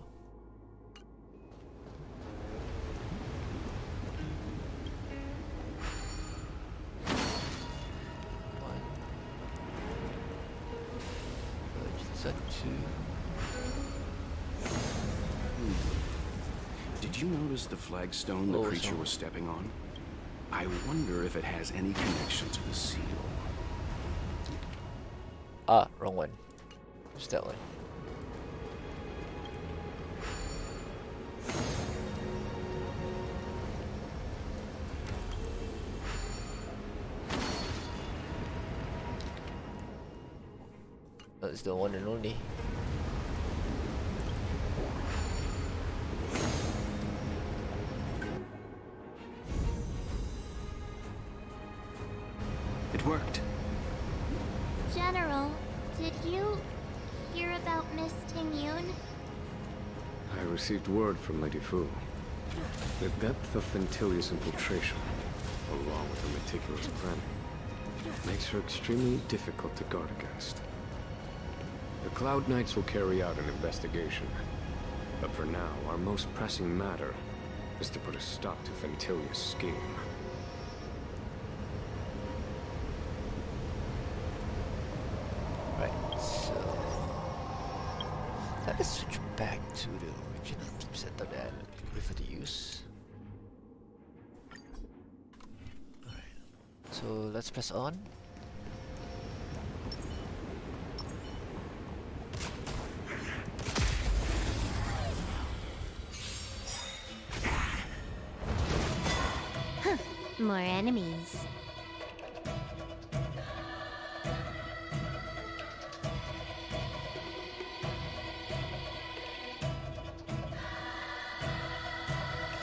Did you notice the flagstone the creature was stepping on? I wonder if it has any connection to the seal. Ah, wrong one. Just that one. That's the one and only. It worked. General, did you hear about Miss Tingyun? I received word from Lady Fu. The depth of Ventilia's infiltration, along with her meticulous planning, makes her extremely difficult to guard against. The Cloud Knights will carry out an investigation, But for now, our most pressing matter is to put a stop to Fentilia's scheme. Right, so let us switch back to the original team setup that I prefer to use. Alright, so let's press on. More enemies.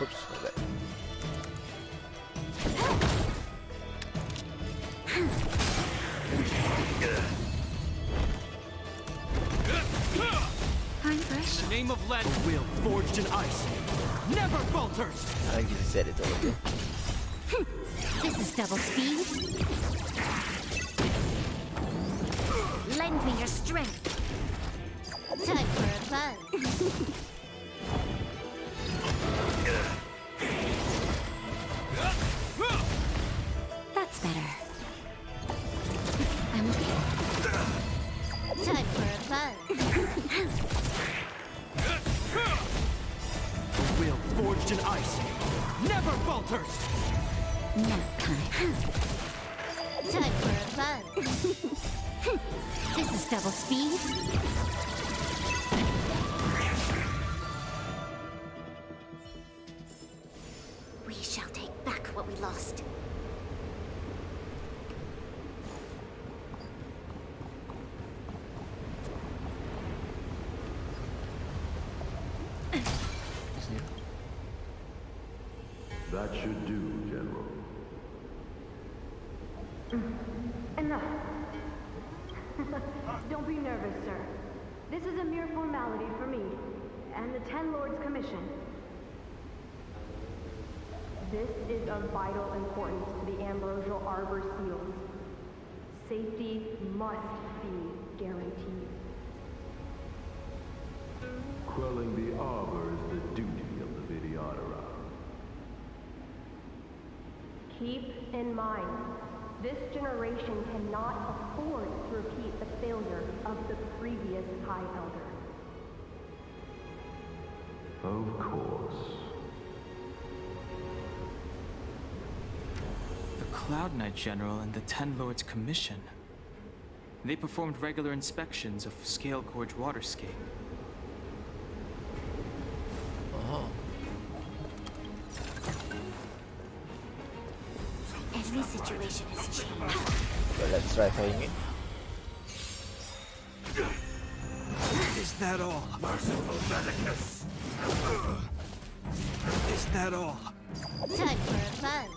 Oops, my bad. In the name of lead, will forged in ice, never falters. I think you said it already. This is double speed. Lend me your strength. Time for a buzz. That's better. I'm okay. Time for a buzz. The will forged in ice, never falters. Nap time. Time for a buzz. This is double speed. We shall take back what we lost. That should do, General. Enough. Don't be nervous, sir. This is a mere formality for me and the Ten Lords Commission. This is of vital importance to the Ambrosial Arbor seals. Safety must be guaranteed. Quelling the Arbor is the duty of the Videodora. Keep in mind, this generation cannot afford to repeat the failure of the previous High Elder. Of course. The Cloud Knight General and the Ten Lords Commission. They performed regular inspections of Scale Gorge Waterscape. Oh. Every situation has changed. So let's try fighting it. Is that all? Merciful Medicus. Is that all? Time for a buzz.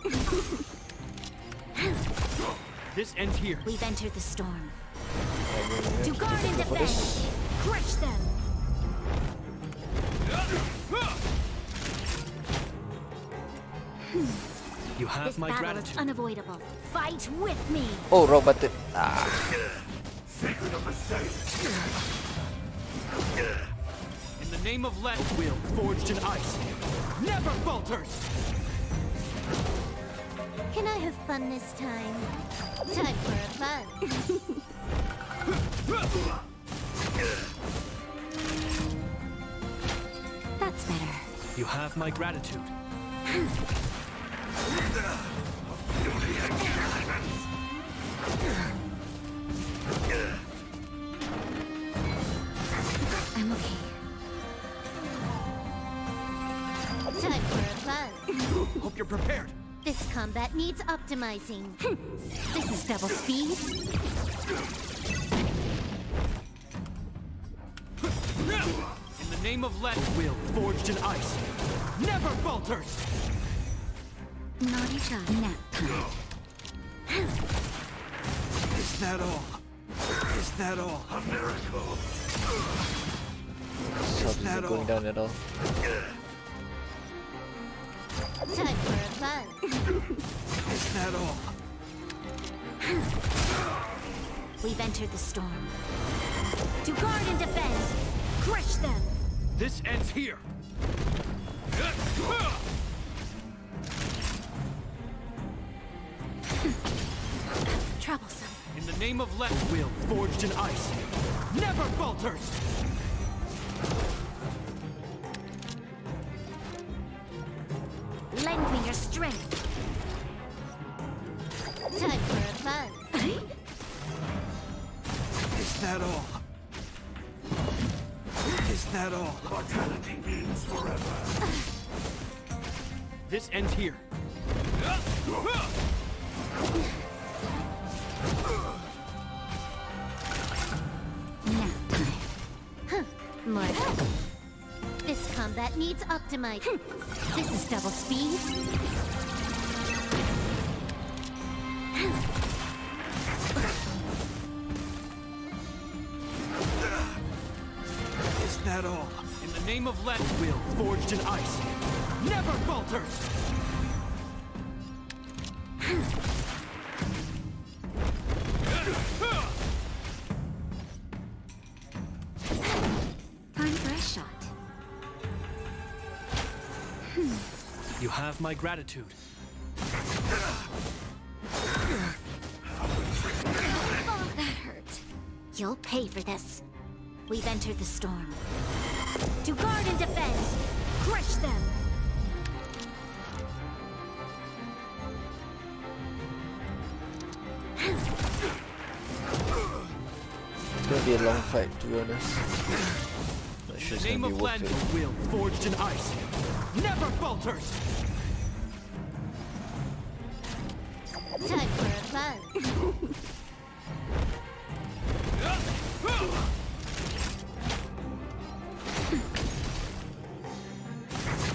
This ends here. We've entered the storm. To guard and defend! Crush them! You have This my battle gratitude. is unavoidable. Fight with me! Oh, wrong button. Ah. In the name of lead, a will forged in ice, never falters. Can I have fun this time? Time for a buzz. That's better. You have my gratitude. I'm okay. Time for a buzz. Hope you're prepared. This combat needs optimizing. This is double speed. In the name of lead, will forged in ice, never falters. Naughty child. Nap time. Is that all? Is that all? A miracle. Is that going down at all? Time for a buzz. Is that all? We've entered the storm. To guard and defend! Crush them! This ends here! Troublesome. In the name of Let Will, forged in ice, never falters! Lend me your strength. Time for a buzz. Is that all? Is that all? Mortality means forever. This ends here. Now time. Huh. More. This combat needs optimize. This is double speed. Is that all? In the name of Let Will, forged in ice, never falters! Time for a shot. You have my gratitude. Oh, that hurt. You'll pay for this. We've entered the storm. To guard and defend! Crush them! It's gonna be a long fight, to be honest. Not sure In it's the name gonna be of worth Land it. Will, forged in ice, never falters! Time for a buzz.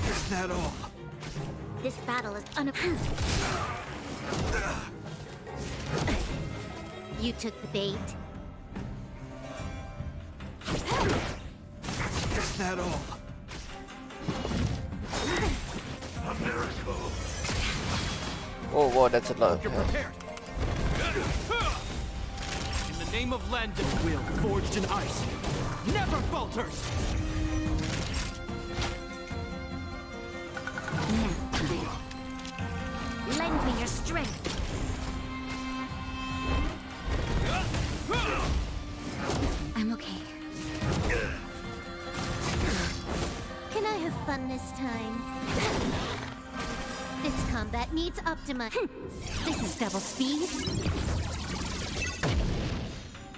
Is that all? This battle is You took the bait. Is that all? A miracle. Oh, wow, that's a lot of You're health. prepared. In the name of Land Will, forged in ice, never falters! Now time. Lend me your strength. I'm okay. Can I have fun this time? This combat needs optima. This is double speed.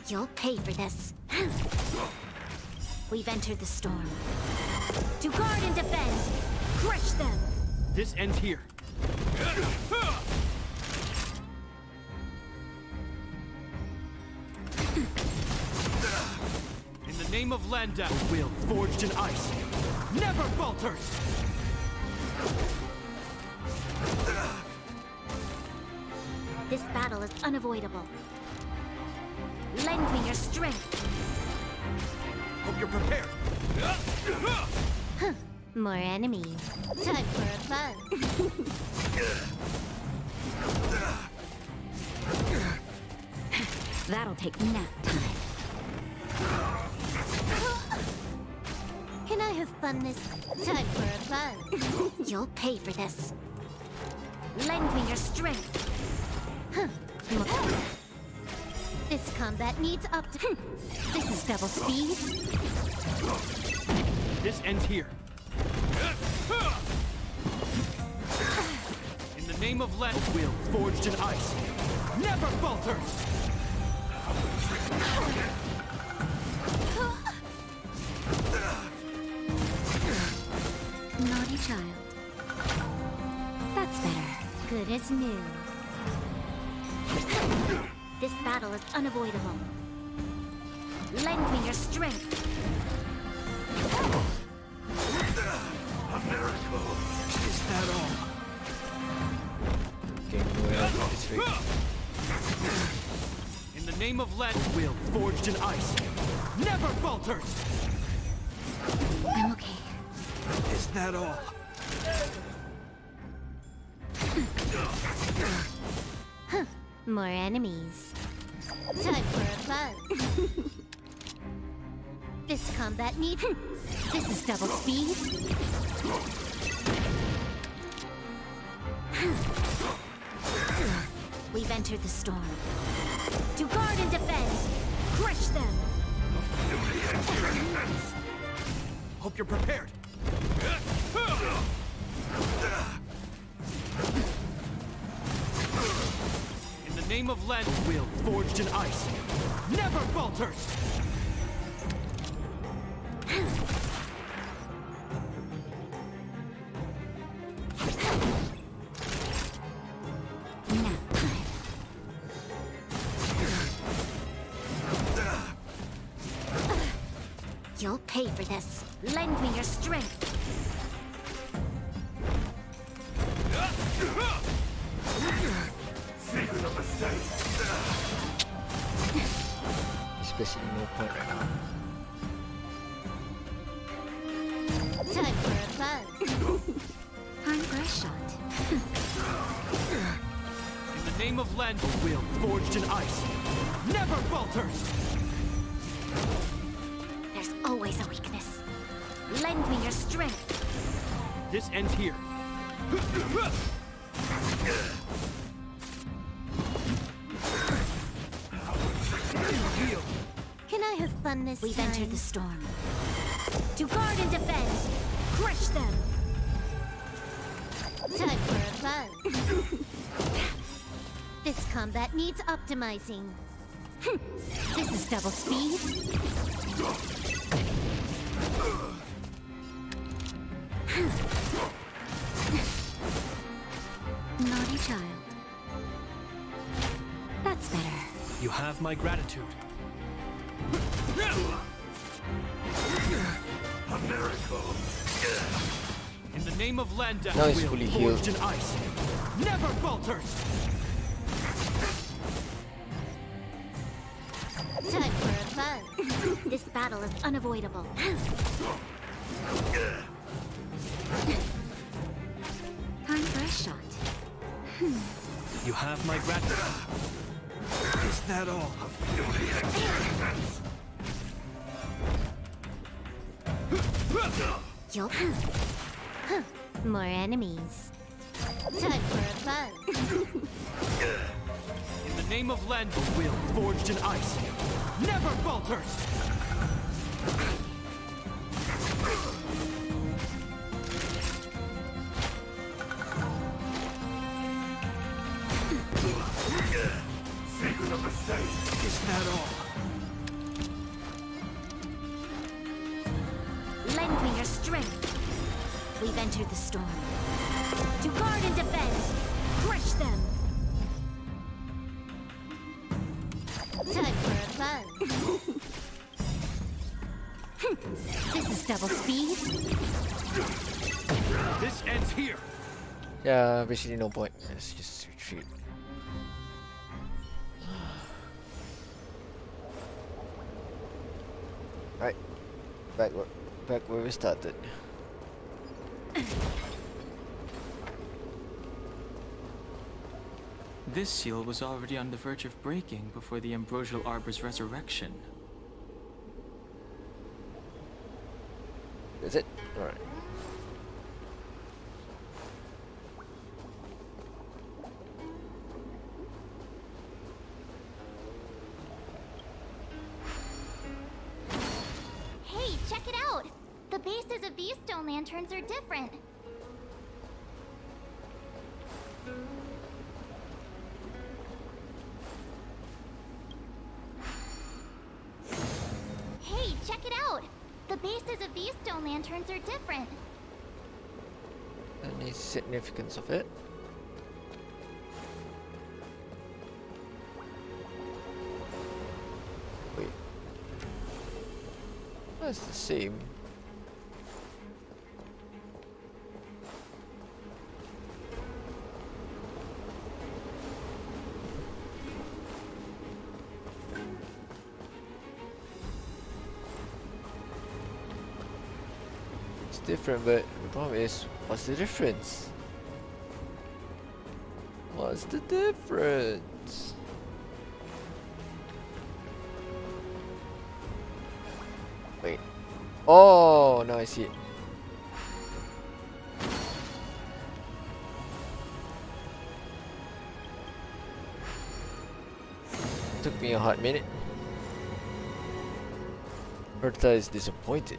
You'll pay for this. We've entered the storm. To guard and defend! Crush them! This ends here. In the name of Landau, Will, forged in ice, never falters! This battle is unavoidable. Lend me your strength. Hope you're prepared. Huh. More enemies. Time for a buzz. That'll take nap time. Can I have fun this time for a buzz? You'll pay for this. Lend me your strength. Huh. This combat needs This is double speed. This ends here. In the name of Let Will, forged in ice, never falters! Naughty child. That's better. Good as new. This battle is unavoidable. Lend me your strength. A miracle. Is that all? Okay, no, it's fake. In the name of Let Will, forged in ice, never falters! I'm okay. Is that all? Huh. More enemies. Time for a buzz. This combat needs... This is double speed. We've entered the storm. To guard and defend! Crush them! Hope you're prepared. In the name of Len, will forged in ice never falters. You'll pay for this. Lend me your strength. Especially no point right now. Time for a buzz. Time for a shot. In the name of Len, a will forged in ice never falters. There's always a weakness. Lend me your strength. This ends here. Can I have fun this We've entered the storm. To guard and defend! Crush them! Time for a buzz. This combat needs optimizing. This is double speed. Naughty child. That's better. You have my gratitude. A miracle. In the name of Landa, Now he's will fully forged healed. in ice never falters. Time for a buzz. This battle is unavoidable. Time for a shot. You have my gratitude. Is that all? You'll... More enemies. Time for a buzz. In the name of Len, a will forged in ice never falters. Secret of the safe. Is that all? Lend me your strength. We've entered the storm. To guard and defend. Crush them. Time for a buzz. This is double speed. This ends here. Yeah, basically no point. Let's just retreat. Right, back where we started. This seal was already on the verge of breaking before the Ambrosial Arbor's resurrection. Is it? Alright. Hey, check it out! The bases of these stone lanterns are different. Hey, check it out! The bases of these stone lanterns are different. Any significance of it? Wait. That's the same. It's different, but the problem is, what's the difference? What's the difference? Wait. Oh, now I see it. Took me a hot minute. Bertha is disappointed.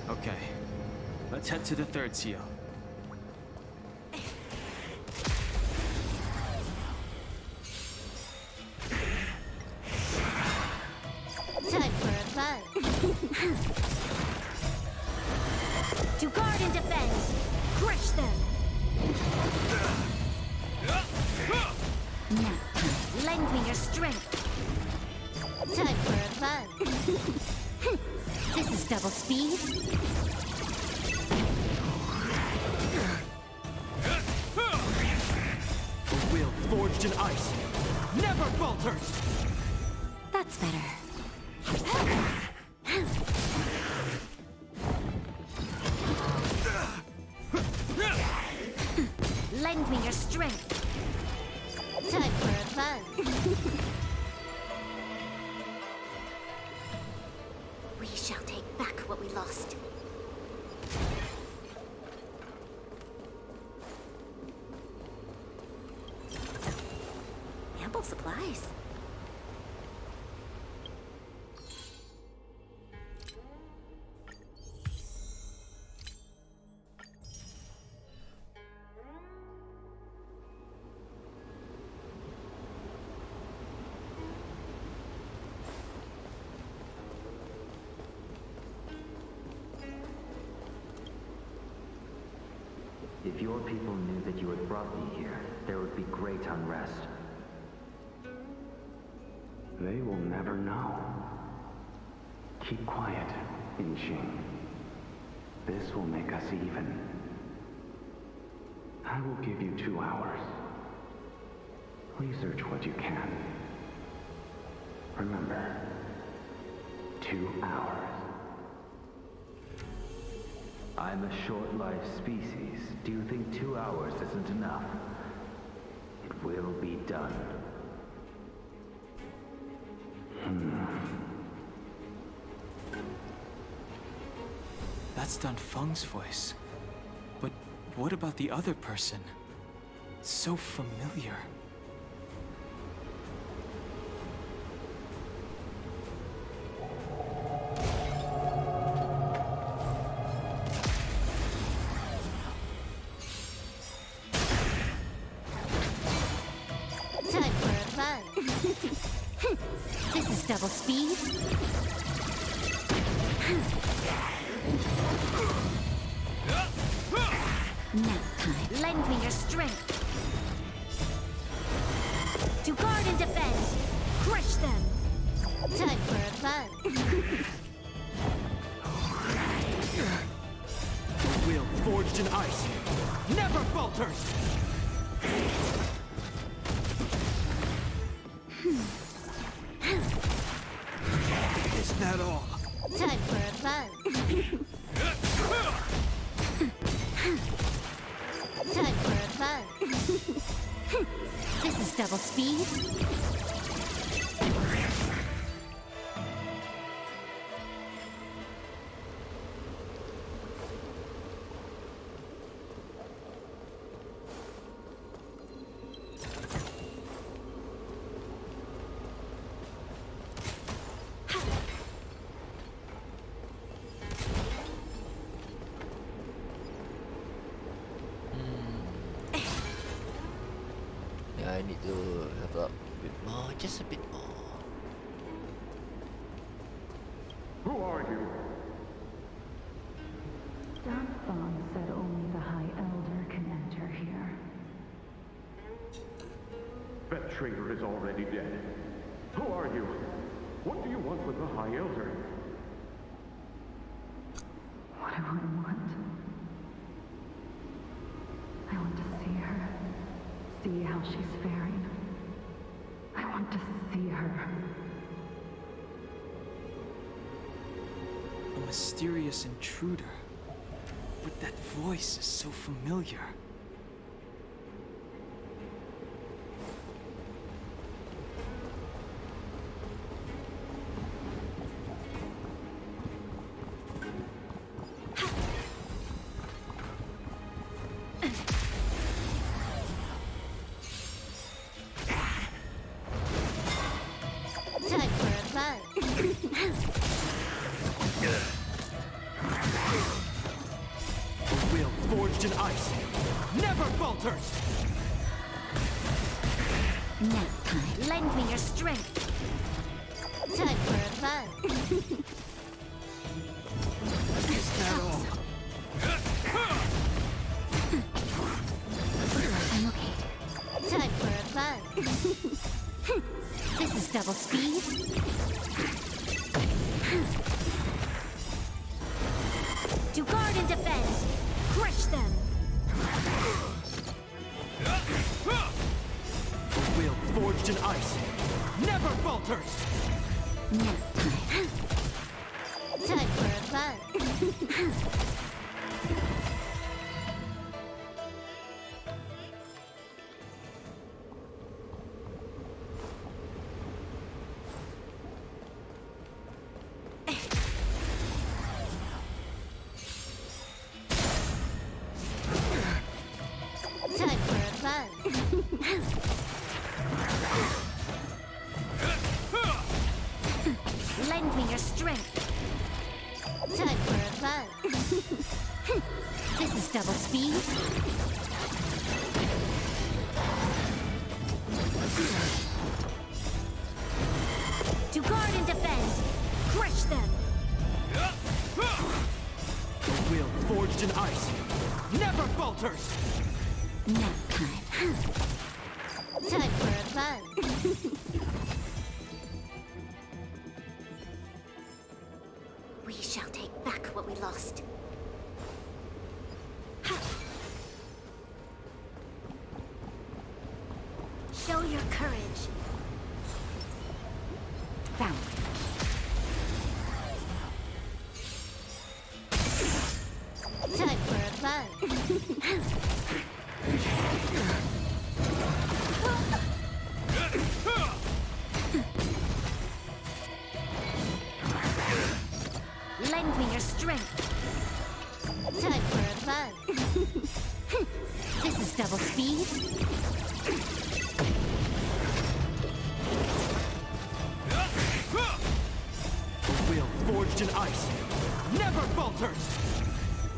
Okay, let's head to the third seal. Time for a buzz. To guard and defend. Crush them. Now, lend me your strength. Time for a buzz. This is double speed. A will forged in ice never falters! That's better. Lend me your strength. Time for a buzz. We shall take back what we lost. Ample supplies. If your people knew that you had brought me here, there would be great unrest. They will never know. Keep quiet, Inxing. This will make us even. I will give you 2 hours. Research what you can. Remember, 2 hours. I'm a short-lived species. Do you think 2 hours isn't enough? It will be done. That's Dan Feng's voice. But what about the other person? It's so familiar. Time for a buzz. This is double speed. Now time. Lend me your strength. To guard and defend. Crush them. Time for a buzz. The will forged in ice never falters! Is that all? Time for a buzz. Time for a buzz. This is double speed. Yeah, I need to have a bit more, just a bit more. Who are you? Dan Feng said only the High Elder can enter here. That traitor is already dead. Who are you? What do you want with the High Elder? What do I want? I want to see her. See how she's faring. I want to see her. A mysterious intruder. But that voice is so familiar. Time for a buzz. A will forged in ice never falters! Nap time. Lend me your strength. Time for a buzz. Is that all? I'm okay. Time for a buzz. This is double speed. To guard and defend. Crush them. A will forged in ice never falters! Nap time. Time for a buzz. Time for a buzz. Lend me your strength. Time for a buzz. This is double speed. To guard and defend. Crush them. A will forged in ice never falters! Nap time. Time for a buzz. We shall take back what we lost. Show your courage. Found. Time for a buzz. Lend me your strength. Time for a buzz. This is double speed. A will forged in ice never falters!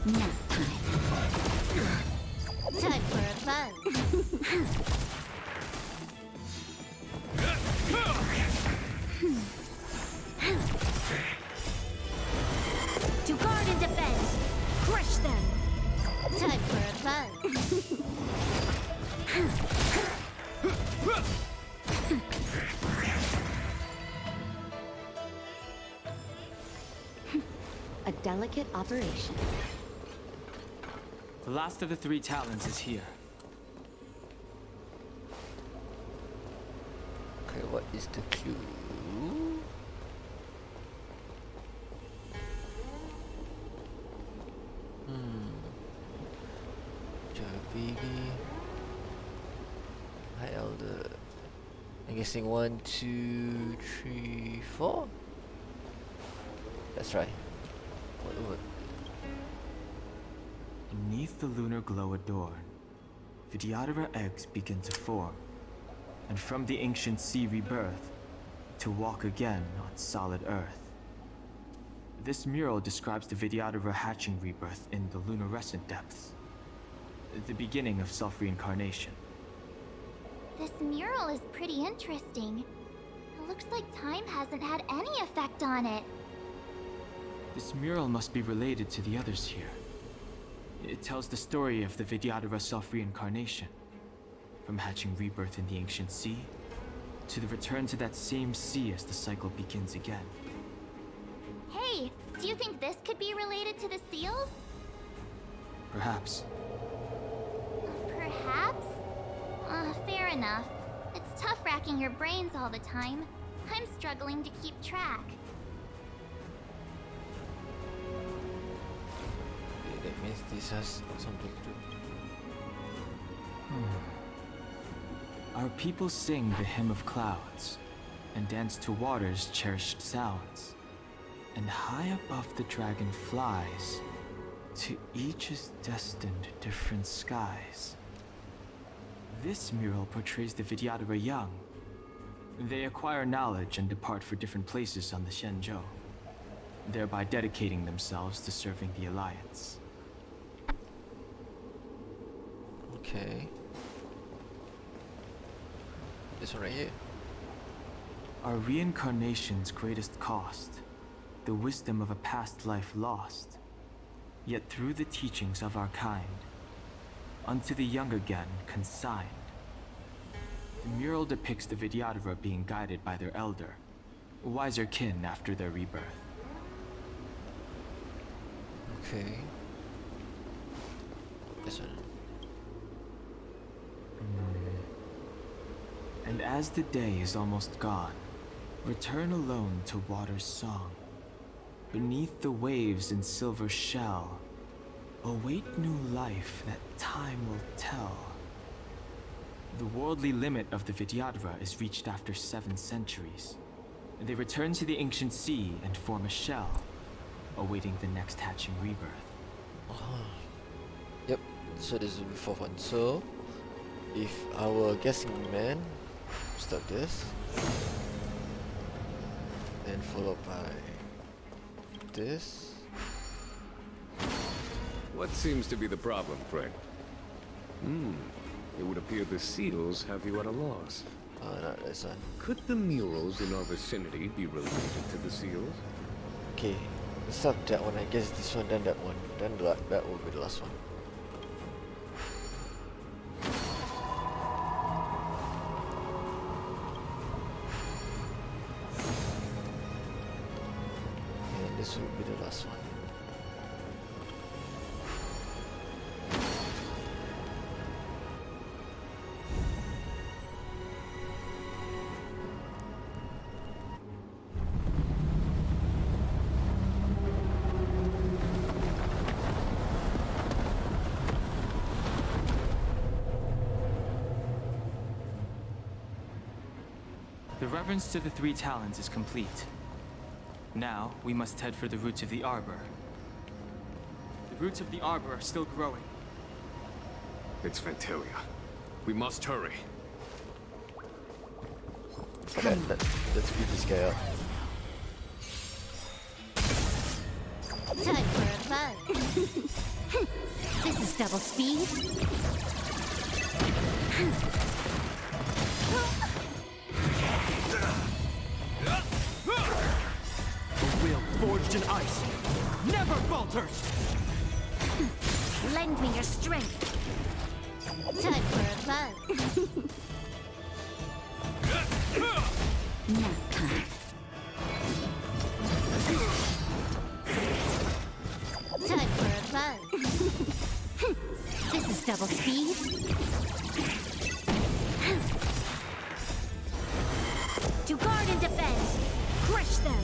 Nap time. Time for a buzz. To guard and defend. Crush them. Time for a buzz. A delicate operation. The last of the 3 talons is here. Okay, what is the clue? Baby. High Elder. I'm guessing 1, 2, 3, 4. That's right. What? Beneath the lunar glow adorn, Vidyadhara eggs begin to form, and from the ancient sea rebirth, to walk again on solid earth. This mural describes the Vidyadhara hatching rebirth in the lunarescent depths, the beginning of self-reincarnation. This mural is pretty interesting. It looks like time hasn't had any effect on it. This mural must be related to the others here. It tells the story of the Vidyadhara self-reincarnation, from hatching rebirth in the ancient sea, to the return to that same sea as the cycle begins again. Hey, do you think this could be related to the seals? Perhaps. Perhaps? Fair enough. It's tough racking your brains all the time. I'm struggling to keep track. Let me guess this has something to do. Our people sing the hymn of clouds and dance to water's cherished sounds. And high above the dragon flies, to each is destined different skies. This mural portrays the Vidyadhara young. They acquire knowledge and depart for different places on the Xianzhou, thereby dedicating themselves to serving the Alliance. Okay. This one right here. Our reincarnation's greatest cost, the wisdom of a past life lost, yet through the teachings of our kind, unto the young again consigned. The mural depicts the Vidyadhara being guided by their elder, wiser kin after their rebirth. Okay. This one. And as the day is almost gone, return alone to water's song. Beneath the waves in silver shell, await new life that time will tell. The worldly limit of the Vidyadhara is reached after 7 centuries. They return to the ancient sea and form a shell, awaiting the next hatching rebirth. Yep, so this is the 4th one. So, if our guessing man start this, then followed by this. What seems to be the problem, friend? It would appear the seals have you at a loss. Not this one. Could the murals in our vicinity be related to the seals? Okay, let's start that one. I guess this one, then that one, then that will be the last one. And this will be the last one. The reverence to the 3 talents is complete. Now, we must head for the roots of the arbor. The roots of the arbor are still growing. It's Fantalia. We must hurry. Let's beat this guy up. Time for a fun. This is double speed. A will forged in ice never falters! Lend me your strength. Time for a fun. Nap time. Time for a fun. This is double speed. To guard and defend. Crush them.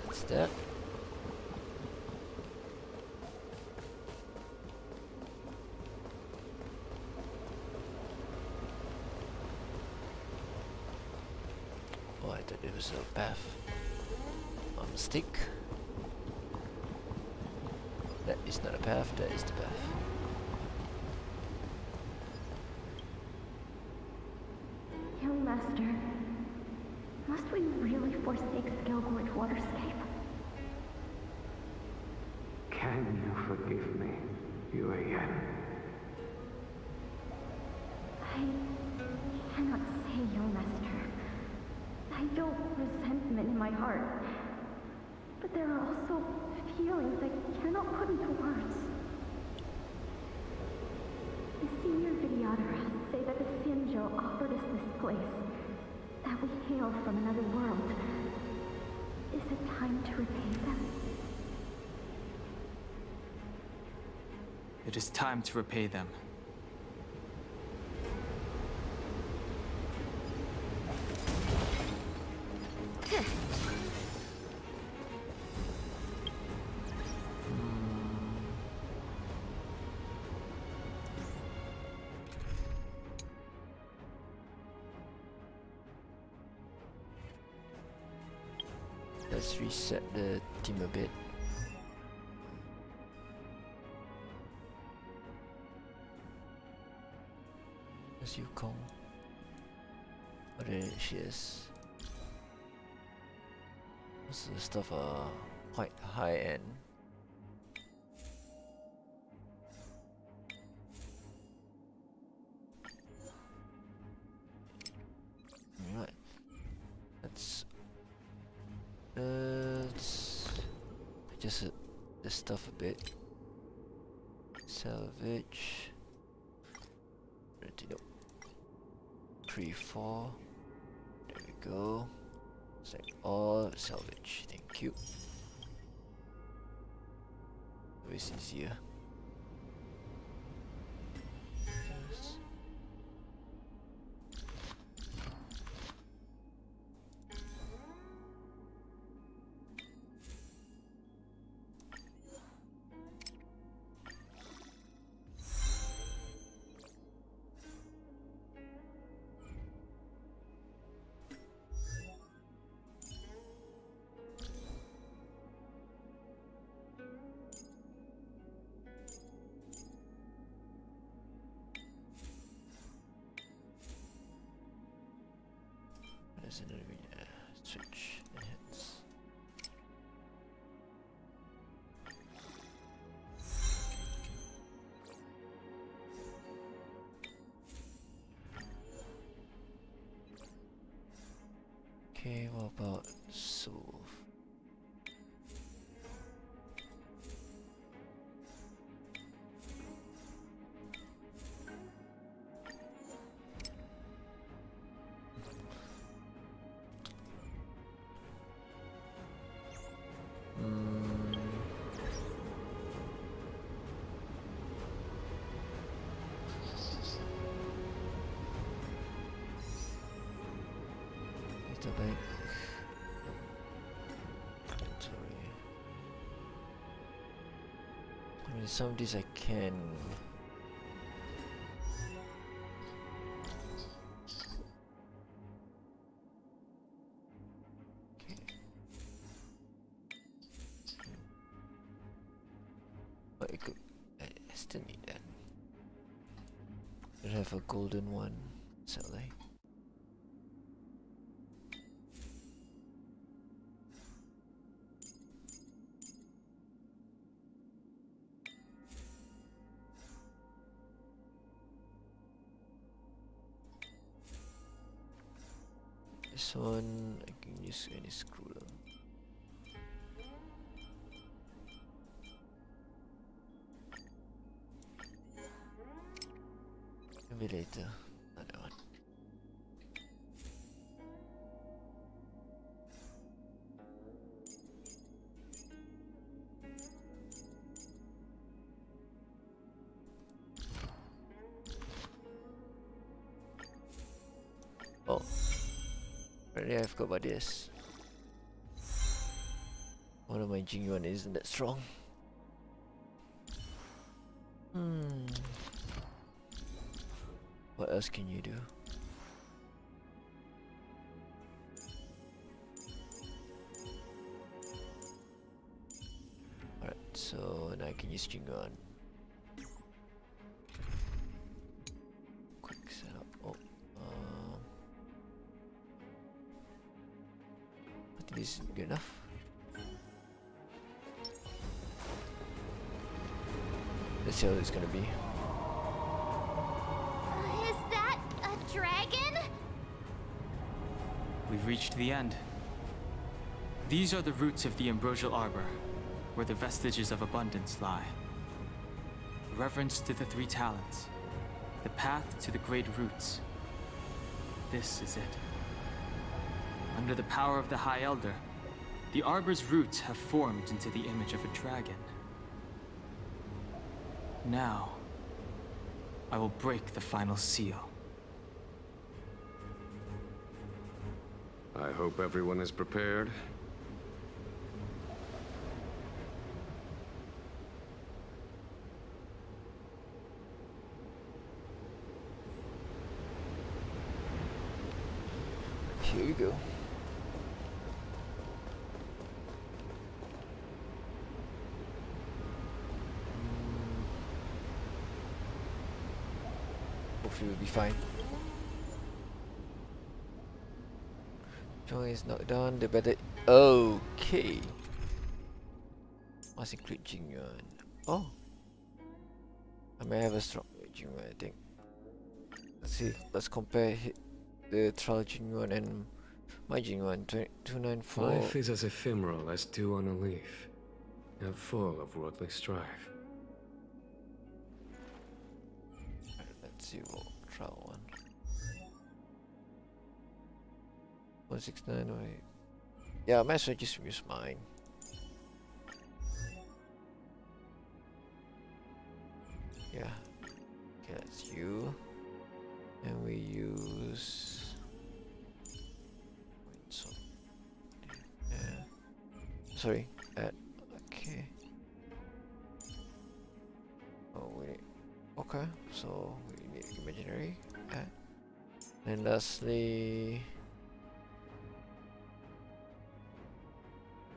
What's that? Oh, I thought it was a path. My mistake. That is not a path, that is the path. Young Master, must we really forsake Skilgorge Waterscape? Can you forgive me, Yuan? I cannot say, Young Master. I feel resentment in my heart. But there are also feelings I cannot put into words. The senior Vidyadhara say that the Xianzhou offered us this place, that we hail from another world. Is it time to repay them? It is time to repay them. let's reset the team a bit. There's Yukong. Oh, there she is. Most of the stuff are quite high end. Right. Let's adjust this stuff a bit. Salvage. Nope. 3, 4. There we go. Select all, salvage. Thank you. Always easier. Yes. There's another switch and hits. Okay, what about soul? Bank. I mean, some of these I can. Okay. But I could. I still need that. I have a golden one, shall I? This one I can use any screw them. Maybe later. Another one. Oh. Already I forgot about this. One of my Jingyuan isn't that strong. What else can you do? Alright, so now I can use Jingyuan. Quick setup. Oh, I think this is good enough. Let's see how it's gonna be. Is that a dragon? We've reached the end. These are the roots of the Ambrosial Arbor, where the vestiges of abundance lie. Reverence to the three talents, the path to the great roots. This is it. Under the power of the High Elder, the Arbor's roots have formed into the image of a dragon. Now, I will break the final seal. I hope everyone is prepared. Here we go. hopefully we'll be fine. Joy is knocked down, the better. Okay. Must include Jingyuan. Oh. I may have a strong Jingyuan, I think. Let's see. Let's compare the trial Jingyuan and my Jingyuan. 294. Life is as ephemeral as dew on a leaf, and full of worldly strife. Let's see what trial one. 169. Wait. Yeah, I might as well just use mine. Yeah. Okay, that's you. And we use. Wait, so. Yeah. Sorry. Okay. Oh wait. Okay. So we need imaginary. And lastly.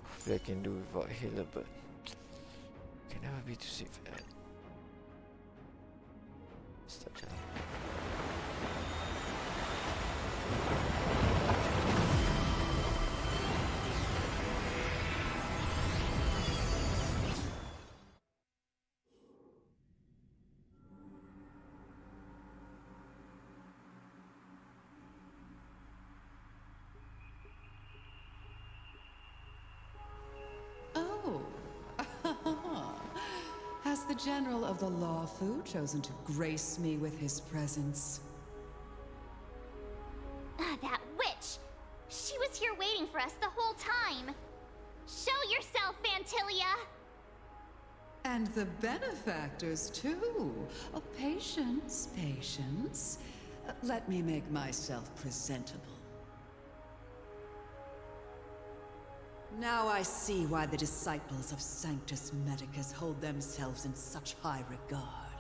Hopefully I can do without healer, but can never be too safe at. Start challenge. Has the General of the Lawfu chosen to grace me with his presence? That witch! She was here waiting for us the whole time! Show yourself, Fantilia! And the benefactors, too. Oh, patience, patience. Let me make myself presentable. Now I see why the disciples of Sanctus Medicus hold themselves in such high regard.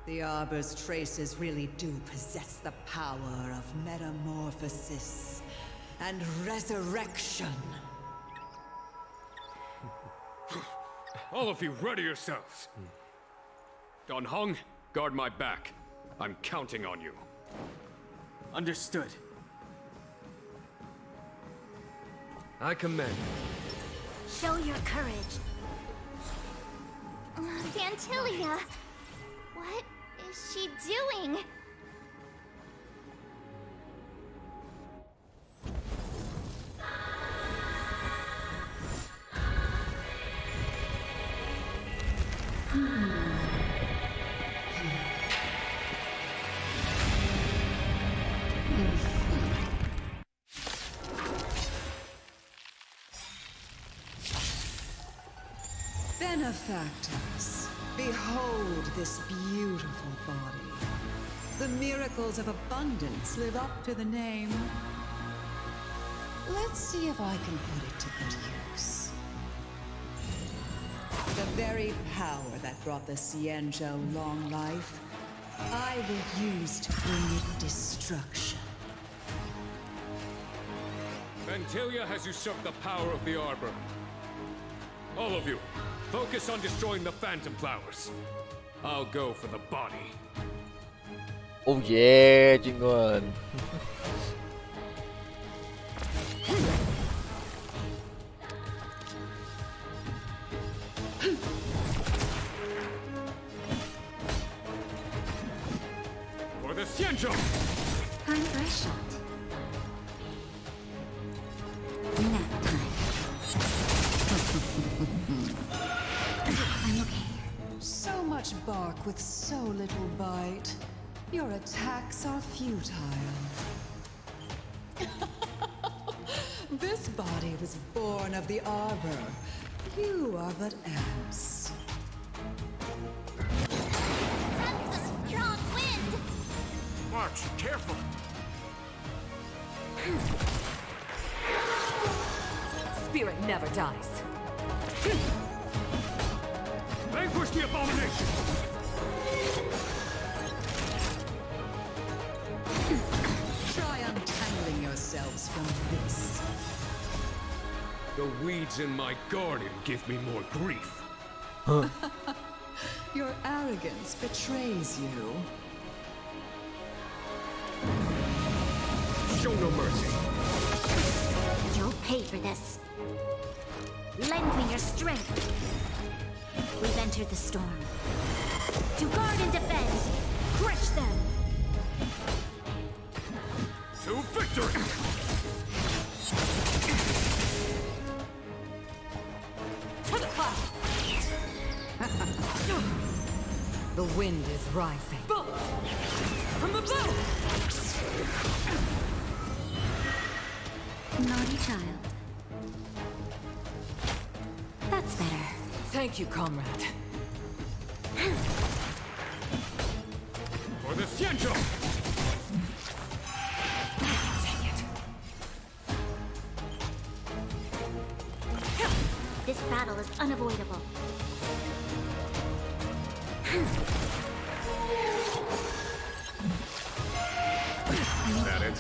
The Arbor's traces really do possess the power of metamorphosis and resurrection. All of you, ready yourselves. Don Hong, guard my back. I'm counting on you. Understood. I command. Show your courage. Fantilia! What is she doing? Benefactors, behold this beautiful body. The miracles of abundance live up to the name. Let's see if I can put it to good use. The very power that brought the Xianzhou long life, I will use to bring it destruction. Fantilia has usurped the power of the Arbor. All of you, focus on destroying the Phantom Flowers. I'll go for the body. Oh yeah, Jinguan. For the Xianzhou! Time for a shot. Nap time. I'm okay. So much bark with so little bite. Your attacks are futile. This body was born of the Arbor. You are but ants. That's some strong wind! March, careful! Spirit never dies. Vanquish the abomination! Try untangling yourselves from this. The weeds in my garden give me more grief. Your arrogance betrays you. Show no mercy. You'll pay for this. Lend me your strength. We've entered the storm. To guard and defend. Crush them. To victory! To the cloud! The wind is rising. From above! Naughty child. That's better. Thank you, comrade. For the Xianzhou! This battle is unavoidable. Is that it?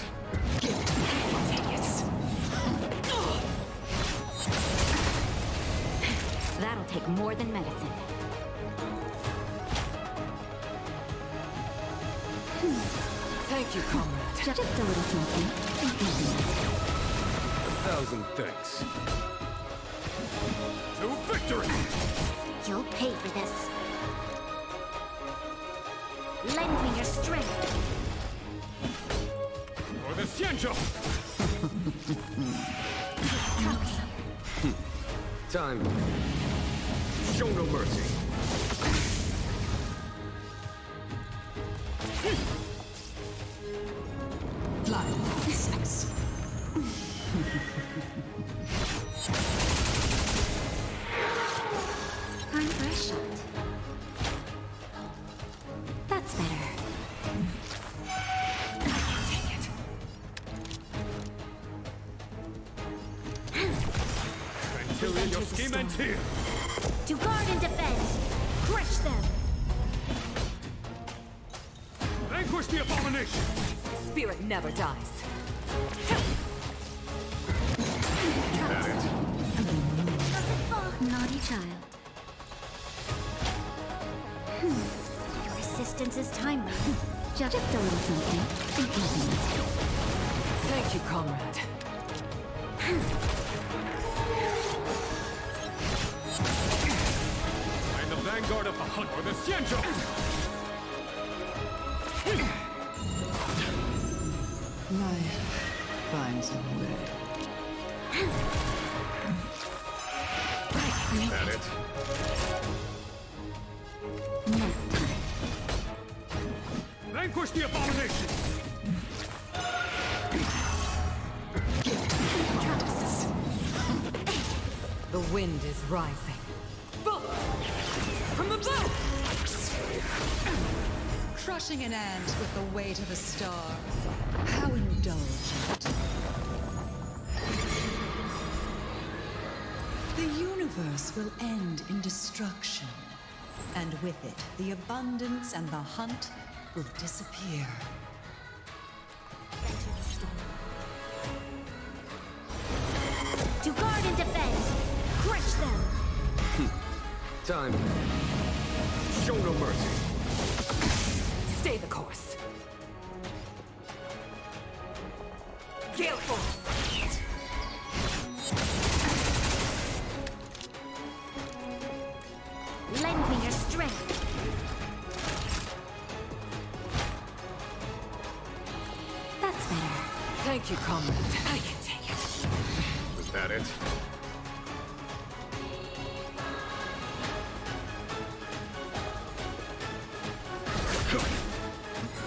That'll take more than medicine. Thank you, comrade. Just a little something. 1,000 thanks. To victory! You'll pay for this. Lend me your strength. For the Xianzhou! Time. Show no mercy. Blood sex. Time for a shot. That's better. Until your scheme ends here. To guard and defend. Crush them. Vanquish the abomination. Spirit never dies. Is that it? Naughty child. Your assistance is timely. Just a little something. Thank you, comrade. I'm the vanguard of the hunt for the Xianzhou! Life finds a way. Is that it? Vanquish the abomination! The wind is rising. From above! Crushing an ant with the weight of a star. How indulgent. The universe will end in destruction. And with it, the abundance and the hunt will disappear. To guard and defend. Crush them. Time. Show no mercy. Stay the course. Gale force. Lend me your strength. That's better. Thank you, comrade. I can take it. Is that it?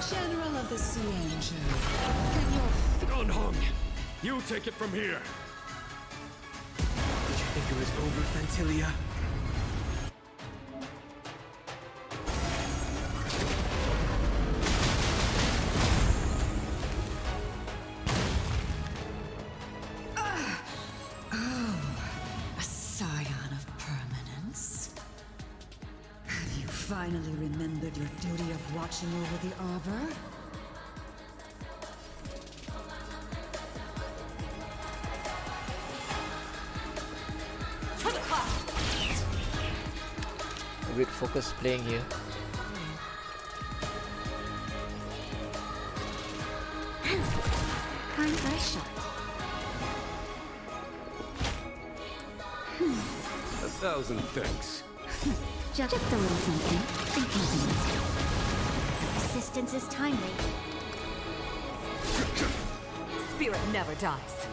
General of the Xianzhou, can your Don Hong, you take it from here. Did you think it was over, Fantilia? a scion of permanence? Have you finally remembered your duty of watching over the Arbor? A bit focus playing here. Time for that I shot. 1,000 thanks. Just a little something. Think nothing of it. Assistance is timely. Spirit never dies.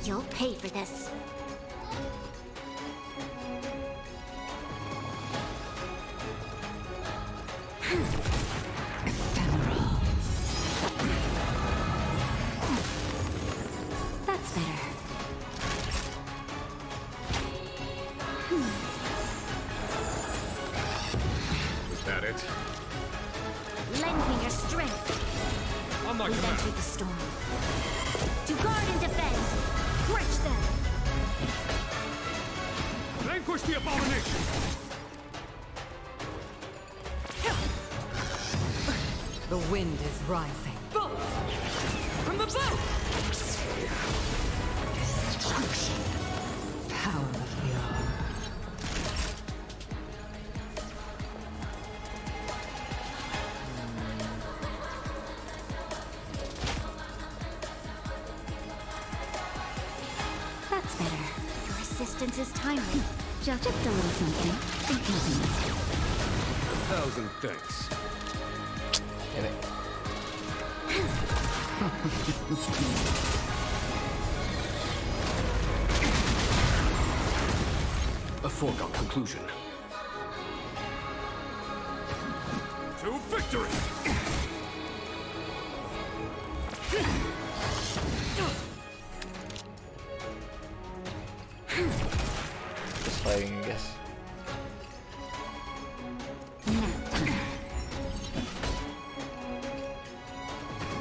You'll pay for this. That's better. Is that it? Lend me your strength. On my We've command. entered the storm. To guard and defend. Crush them. Vanquish the abomination! The wind is rising. Bolt! From the boat! Destruction. Power of the arm. That's better. Your assistance is timely. Just a little something. Think nothing of it. 1,000 thanks. Damn it. A foregone conclusion. To victory! Just firing, I guess.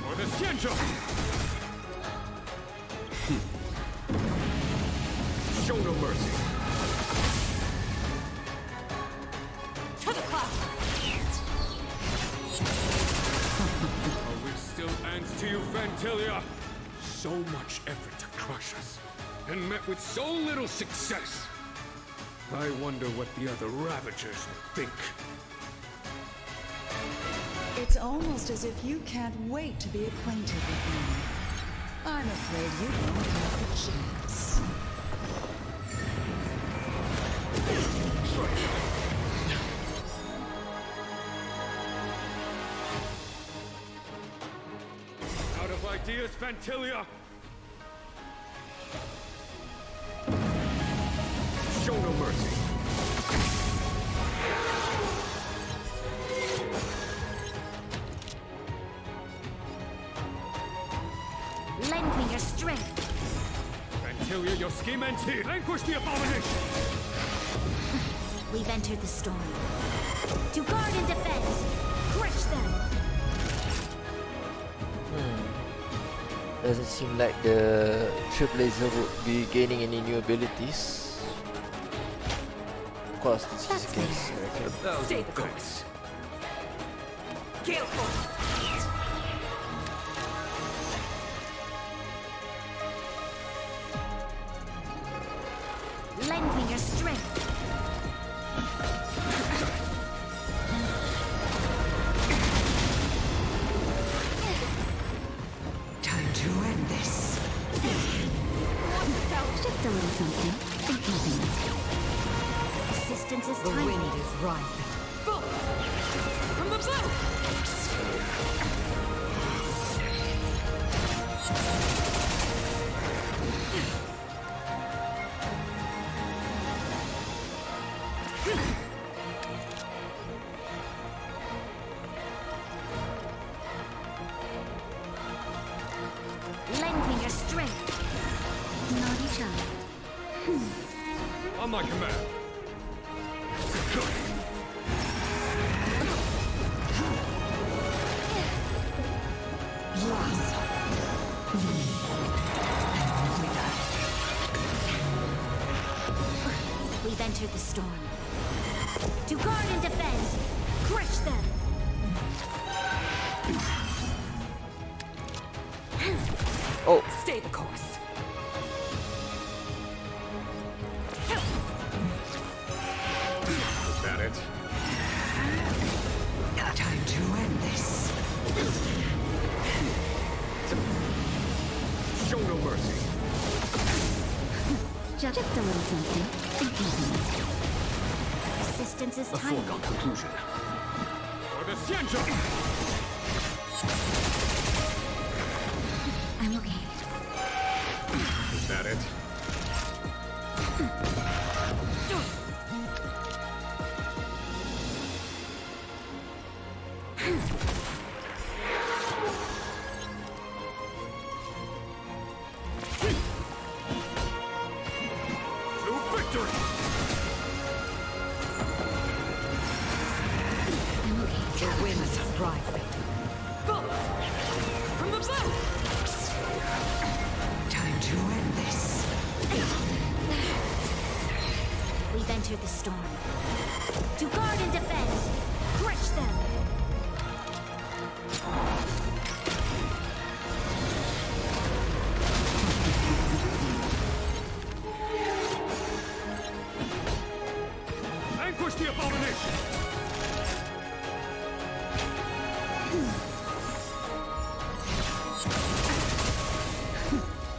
For the Xianzhou! Show no mercy. To the clouds! Are we still ants to you, Fantilia? So much effort to crush us, and met with so little success. I wonder what the other Ravagers think. It's almost as if you can't wait to be acquainted with me. I'm afraid you won't have the chance. Out of ideas, Fantilia! Show no mercy. Lend me your strength. Fantilia, your scheme ends here. Vanquish the abomination! We've entered the storm. To guard and defend. Crush them. Doesn't seem like the Trailblazer would be gaining any new abilities. Of course, this is a guess, I reckon. Stay the course. Gale force! Lend me your strength. Time to end this. Just a little something. Think nothing of it. Assistance is The timely. wind is rising. Bolt! From the boat! Lend me your strength. Naughty child. On my command. We've entered the storm. To guard and defend. Crush them. Oh! Stay the course. Is that it? Just a little something. Resistance is A tiny. foregone conclusion. For the Xianzhou! I'm okay. Is that it? To victory! The wind is rising. From the bow! Time to end this. We've entered the storm. To guard and defend! Crush them! Vanquish the abomination!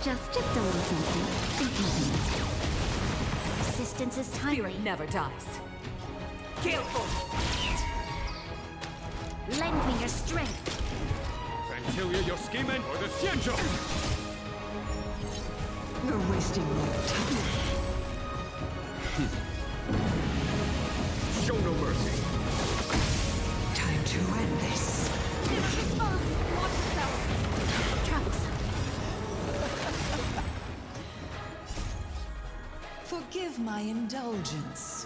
Just a little something. Resistance is tiny. Spirit never dies. Gale force! Lend me your strength. Fantilia, your scheming for the Xianzhou! You're wasting your time. Show no mercy. Time to end this. Troublesome. Forgive my indulgence.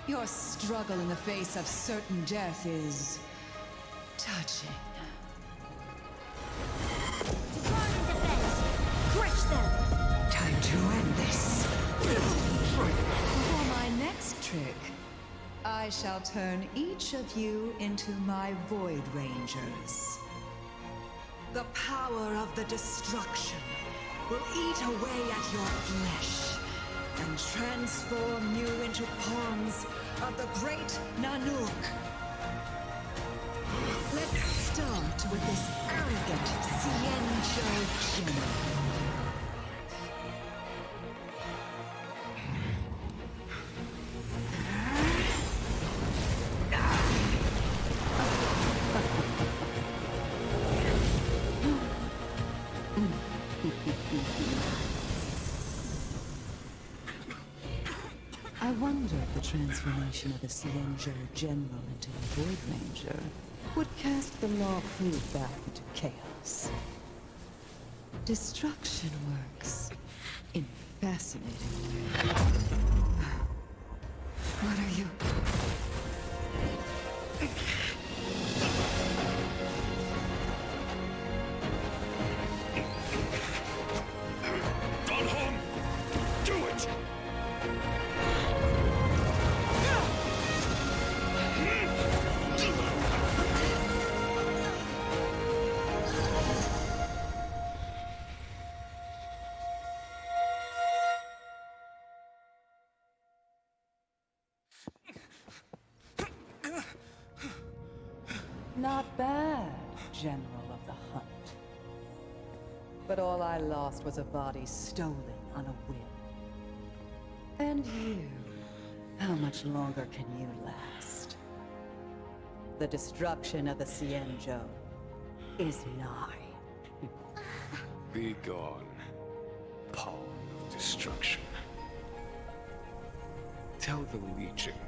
Your struggle in the face of certain death is touching. To guard and defend! Crush them! Time to end this. For my next trick, I shall turn each of you into my Void Rangers. The power of the destruction will eat away at your flesh and transform you into pawns of the great Nanook. Let's start with this arrogant Xianzhou general. I wonder if the transformation of the Xianzhou General into a Void Ranger would cast the Law Fu back into chaos. Destruction works in fascinating ways. What are you? Don Hong! Do it! Not bad, General of the Hunt. But all I lost was a body stolen on a whim. And you, how much longer can you last? The destruction of the Xianzhou is nigh. Be gone, pawn of destruction. Tell the Legion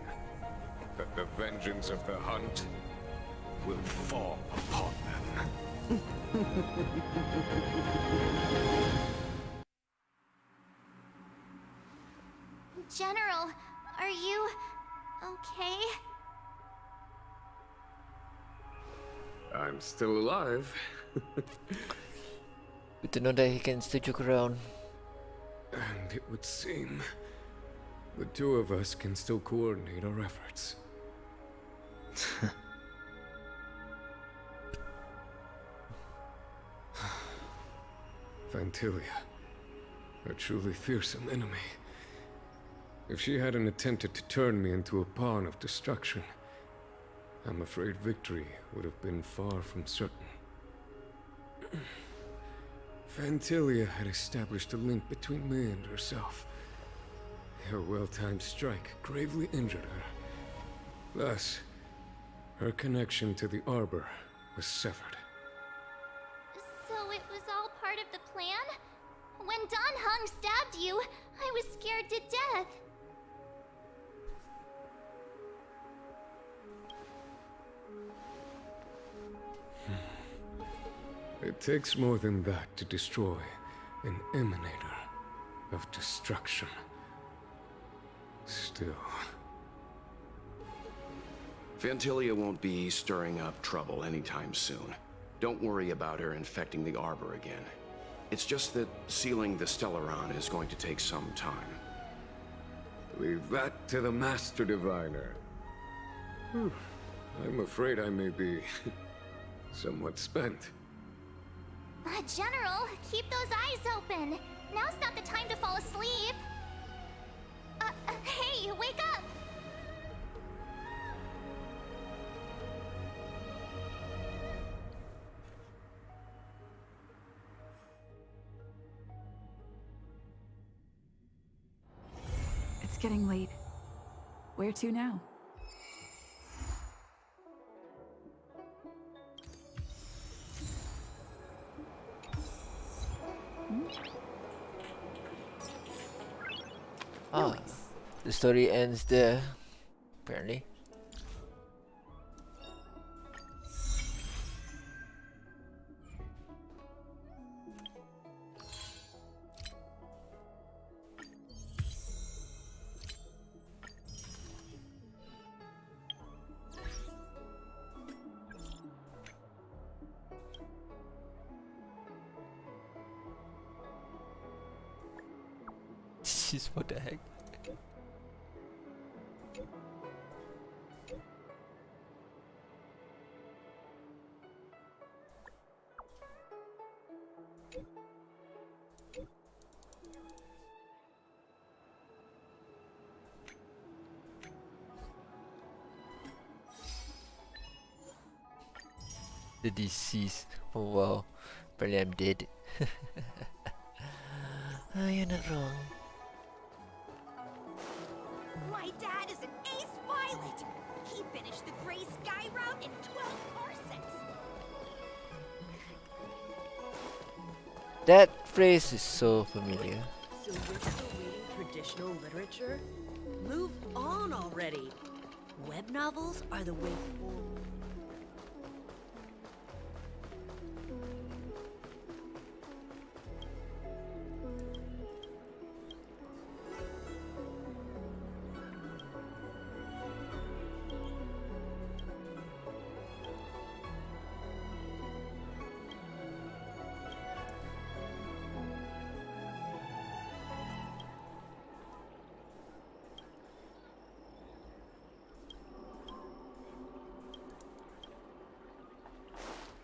that the vengeance of the Hunt will fall upon them. General, are you okay? I'm still alive. Good to know that he can still joke around. And it would seem the two of us can still coordinate our efforts. Fantilia, a truly fearsome enemy. If she hadn't attempted to turn me into a pawn of destruction, I'm afraid victory would have been far from certain. Fantilia had established a link between me and herself, Your well-timed strike gravely injured her. Thus, her connection to the Arbor was severed. So it was all part of the plan? When Don Hung stabbed you, I was scared to death. It takes more than that to destroy an emanator of destruction. Still... Fantilia won't be stirring up trouble anytime soon. Don't worry about her infecting the Arbor again. It's just that sealing the Stellaron is going to take some time. Leave that to the Master Diviner. I'm afraid I may be somewhat spent. General, keep those eyes open. Now's not the time to fall asleep. Hey, wake up! It's getting late. Where to now? Ah, the story ends there, apparently. Jeez, what the heck? The deceased. Oh wow. Apparently I'm dead. Ah, you're not wrong. My dad is an ace pilot! He finished the Gray Sky route in 12 parsecs! That phrase is so familiar. So you're still reading traditional literature? Move on already! Web novels are the way forward.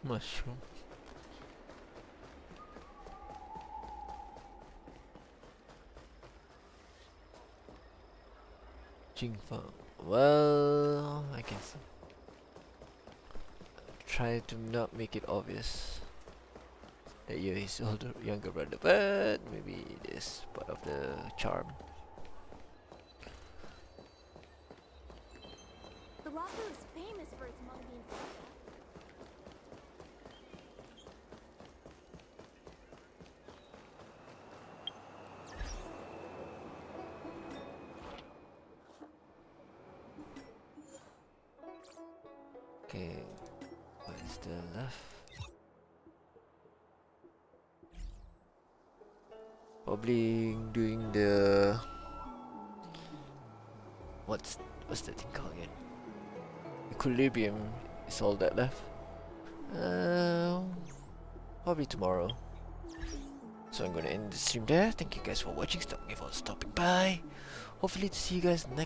Mushroom. Jingfa. Well, I can see. Try to not make it obvious that you're his younger brother, but maybe it is part of the charm. The Lafu is famous for its mung bean salsa. Okay, what is the left? Probably doing the what's that thing called again? Equilibrium is all that left. Probably tomorrow. So I'm gonna end the stream there. Thank you guys for watching. Stop me for stopping by. Hopefully to see you guys next